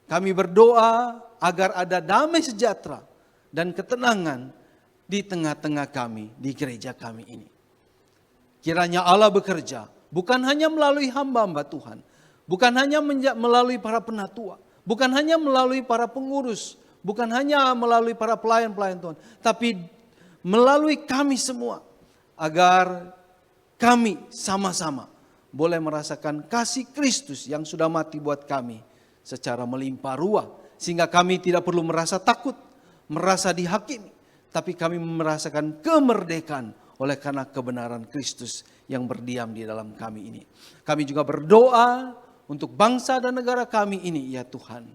Kami berdoa agar ada damai sejahtera dan ketenangan di tengah-tengah kami, di gereja kami ini. Kiranya Allah bekerja, bukan hanya melalui hamba-hamba Tuhan, bukan hanya melalui para penatua, bukan hanya melalui para pengurus, bukan hanya melalui para pelayan-pelayan Tuhan, tapi melalui kami semua, agar kami sama-sama boleh merasakan kasih Kristus yang sudah mati buat kami secara melimpah ruah, sehingga kami tidak perlu merasa takut, merasa dihakimi, tapi kami merasakan kemerdekaan oleh karena kebenaran Kristus yang berdiam di dalam kami ini. Kami juga berdoa untuk bangsa dan negara kami ini, ya Tuhan.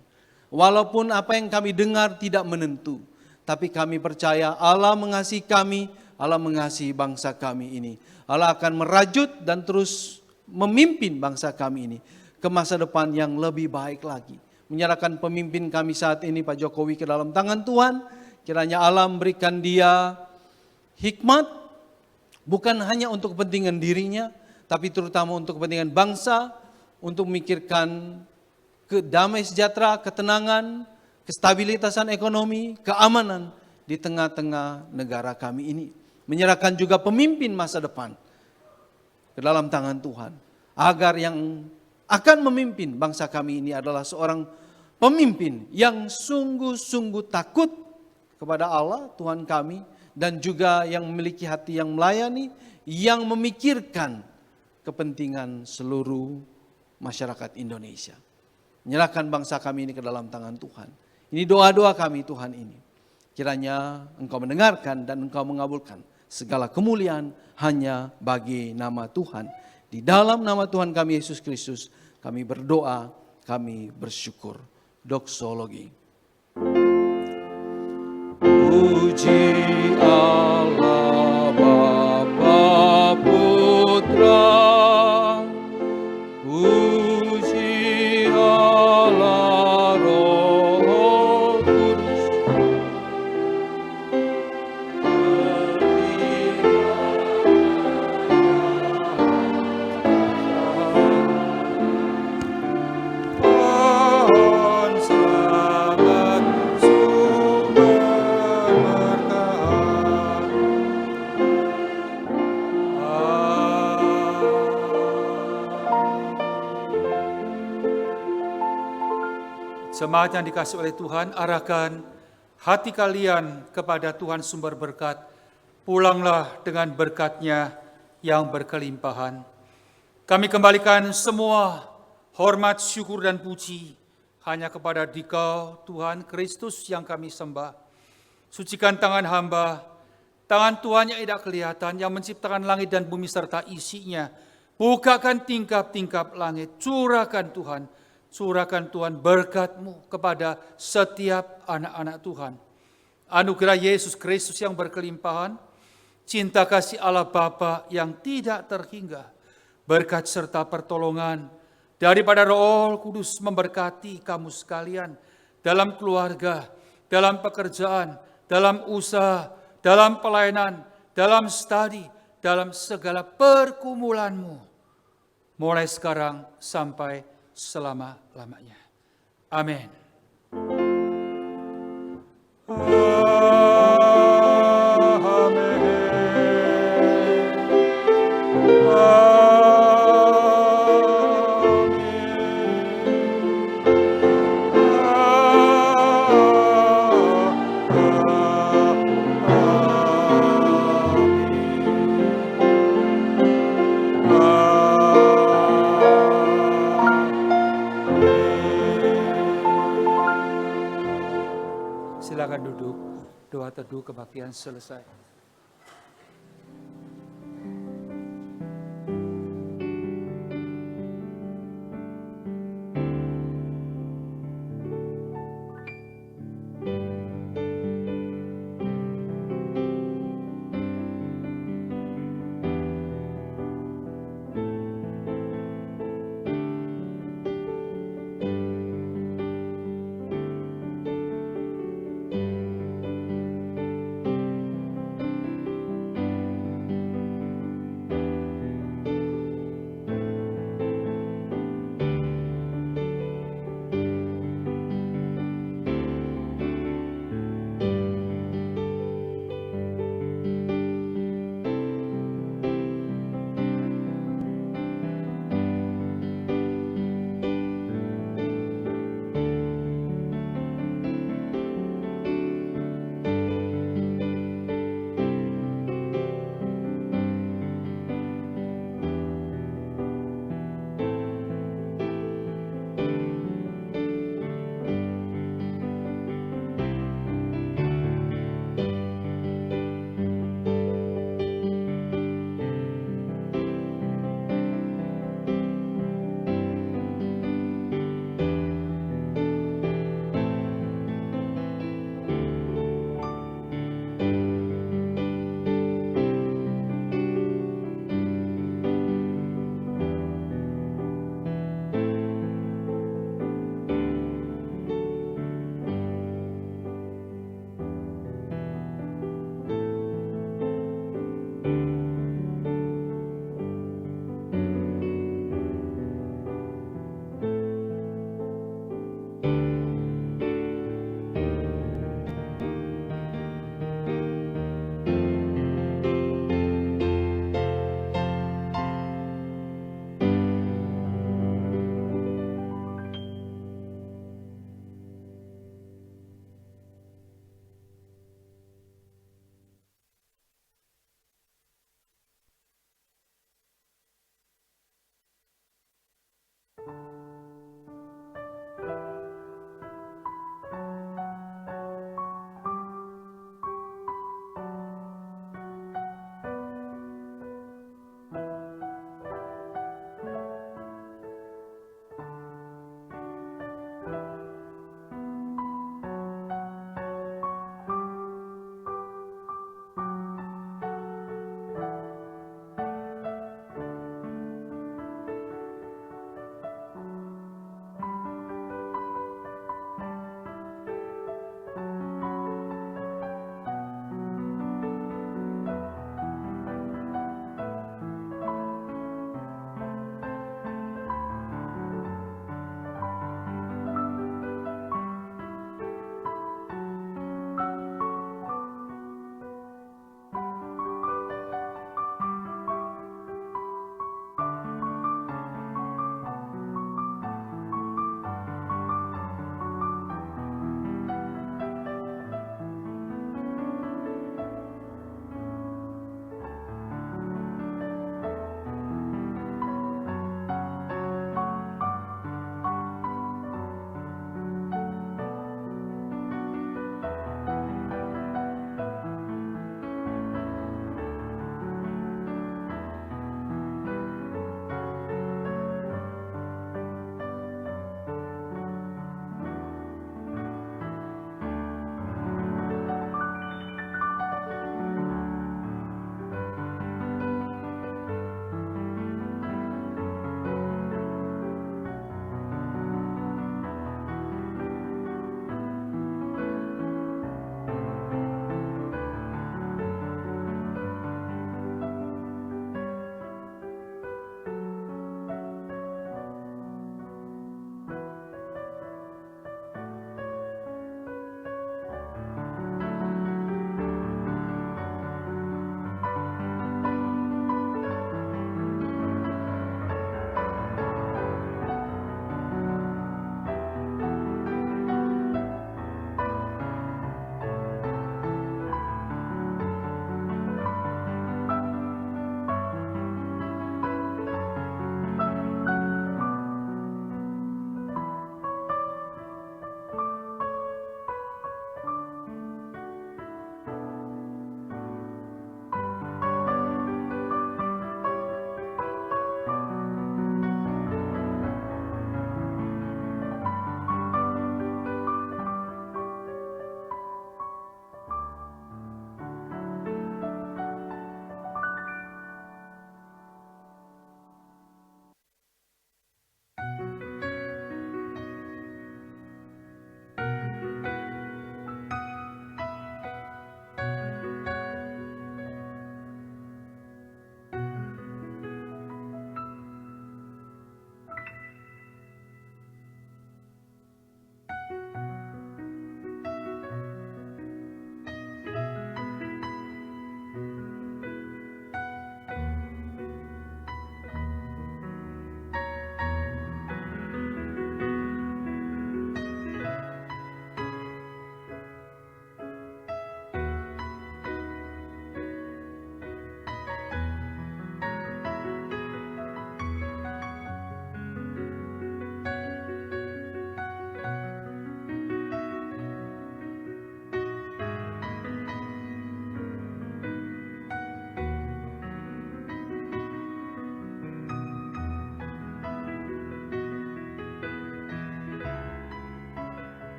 Walaupun apa yang kami dengar tidak menentu, tapi kami percaya Allah mengasihi kami, Allah mengasihi bangsa kami ini. Allah akan merajut dan terus memimpin bangsa kami ini ke masa depan yang lebih baik lagi. Menyerahkan pemimpin kami saat ini, Pak Jokowi, ke dalam tangan Tuhan. Kiranya Allah memberikan dia hikmat, bukan hanya untuk kepentingan dirinya, tapi terutama untuk kepentingan bangsa, untuk memikirkan kedamaian sejahtera, ketenangan, kestabilitasan ekonomi, keamanan di tengah-tengah negara kami ini. Menyerahkan juga pemimpin masa depan ke dalam tangan Tuhan, agar yang akan memimpin bangsa kami ini adalah seorang pemimpin yang sungguh-sungguh takut kepada Allah, Tuhan kami, dan juga yang memiliki hati yang melayani, yang memikirkan kepentingan seluruh masyarakat Indonesia. Menyerahkan bangsa kami ini ke dalam tangan Tuhan. Ini doa-doa kami Tuhan ini. Kiranya Engkau mendengarkan dan Engkau mengabulkan. Segala kemuliaan hanya bagi nama Tuhan. Di dalam nama Tuhan kami Yesus Kristus, kami berdoa, kami bersyukur. Doksologi. Puji Allah Bapa Jemaat yang dikasih oleh Tuhan, arahkan hati kalian kepada Tuhan sumber berkat. Pulanglah dengan berkat-Nya yang berkelimpahan. Kami kembalikan semua hormat, syukur, dan puji hanya kepada Dikau, Tuhan Kristus yang kami sembah. Sucikan tangan hamba, tangan Tuhan yang tidak kelihatan, yang menciptakan langit dan bumi serta isinya. Bukakan tingkap-tingkap langit, curahkan Tuhan berkat-Mu kepada setiap anak-anak Tuhan. Anugerah Yesus Kristus yang berkelimpahan, cinta kasih Allah Bapa yang tidak terhingga, berkat serta pertolongan daripada Roh Kudus memberkati kamu sekalian dalam keluarga, dalam pekerjaan, dalam usaha, dalam pelayanan, dalam studi, dalam segala pergumulanmu, mulai sekarang sampai selama-lamanya. Amin. Silakan duduk. Doa teduh kebaktian selesai.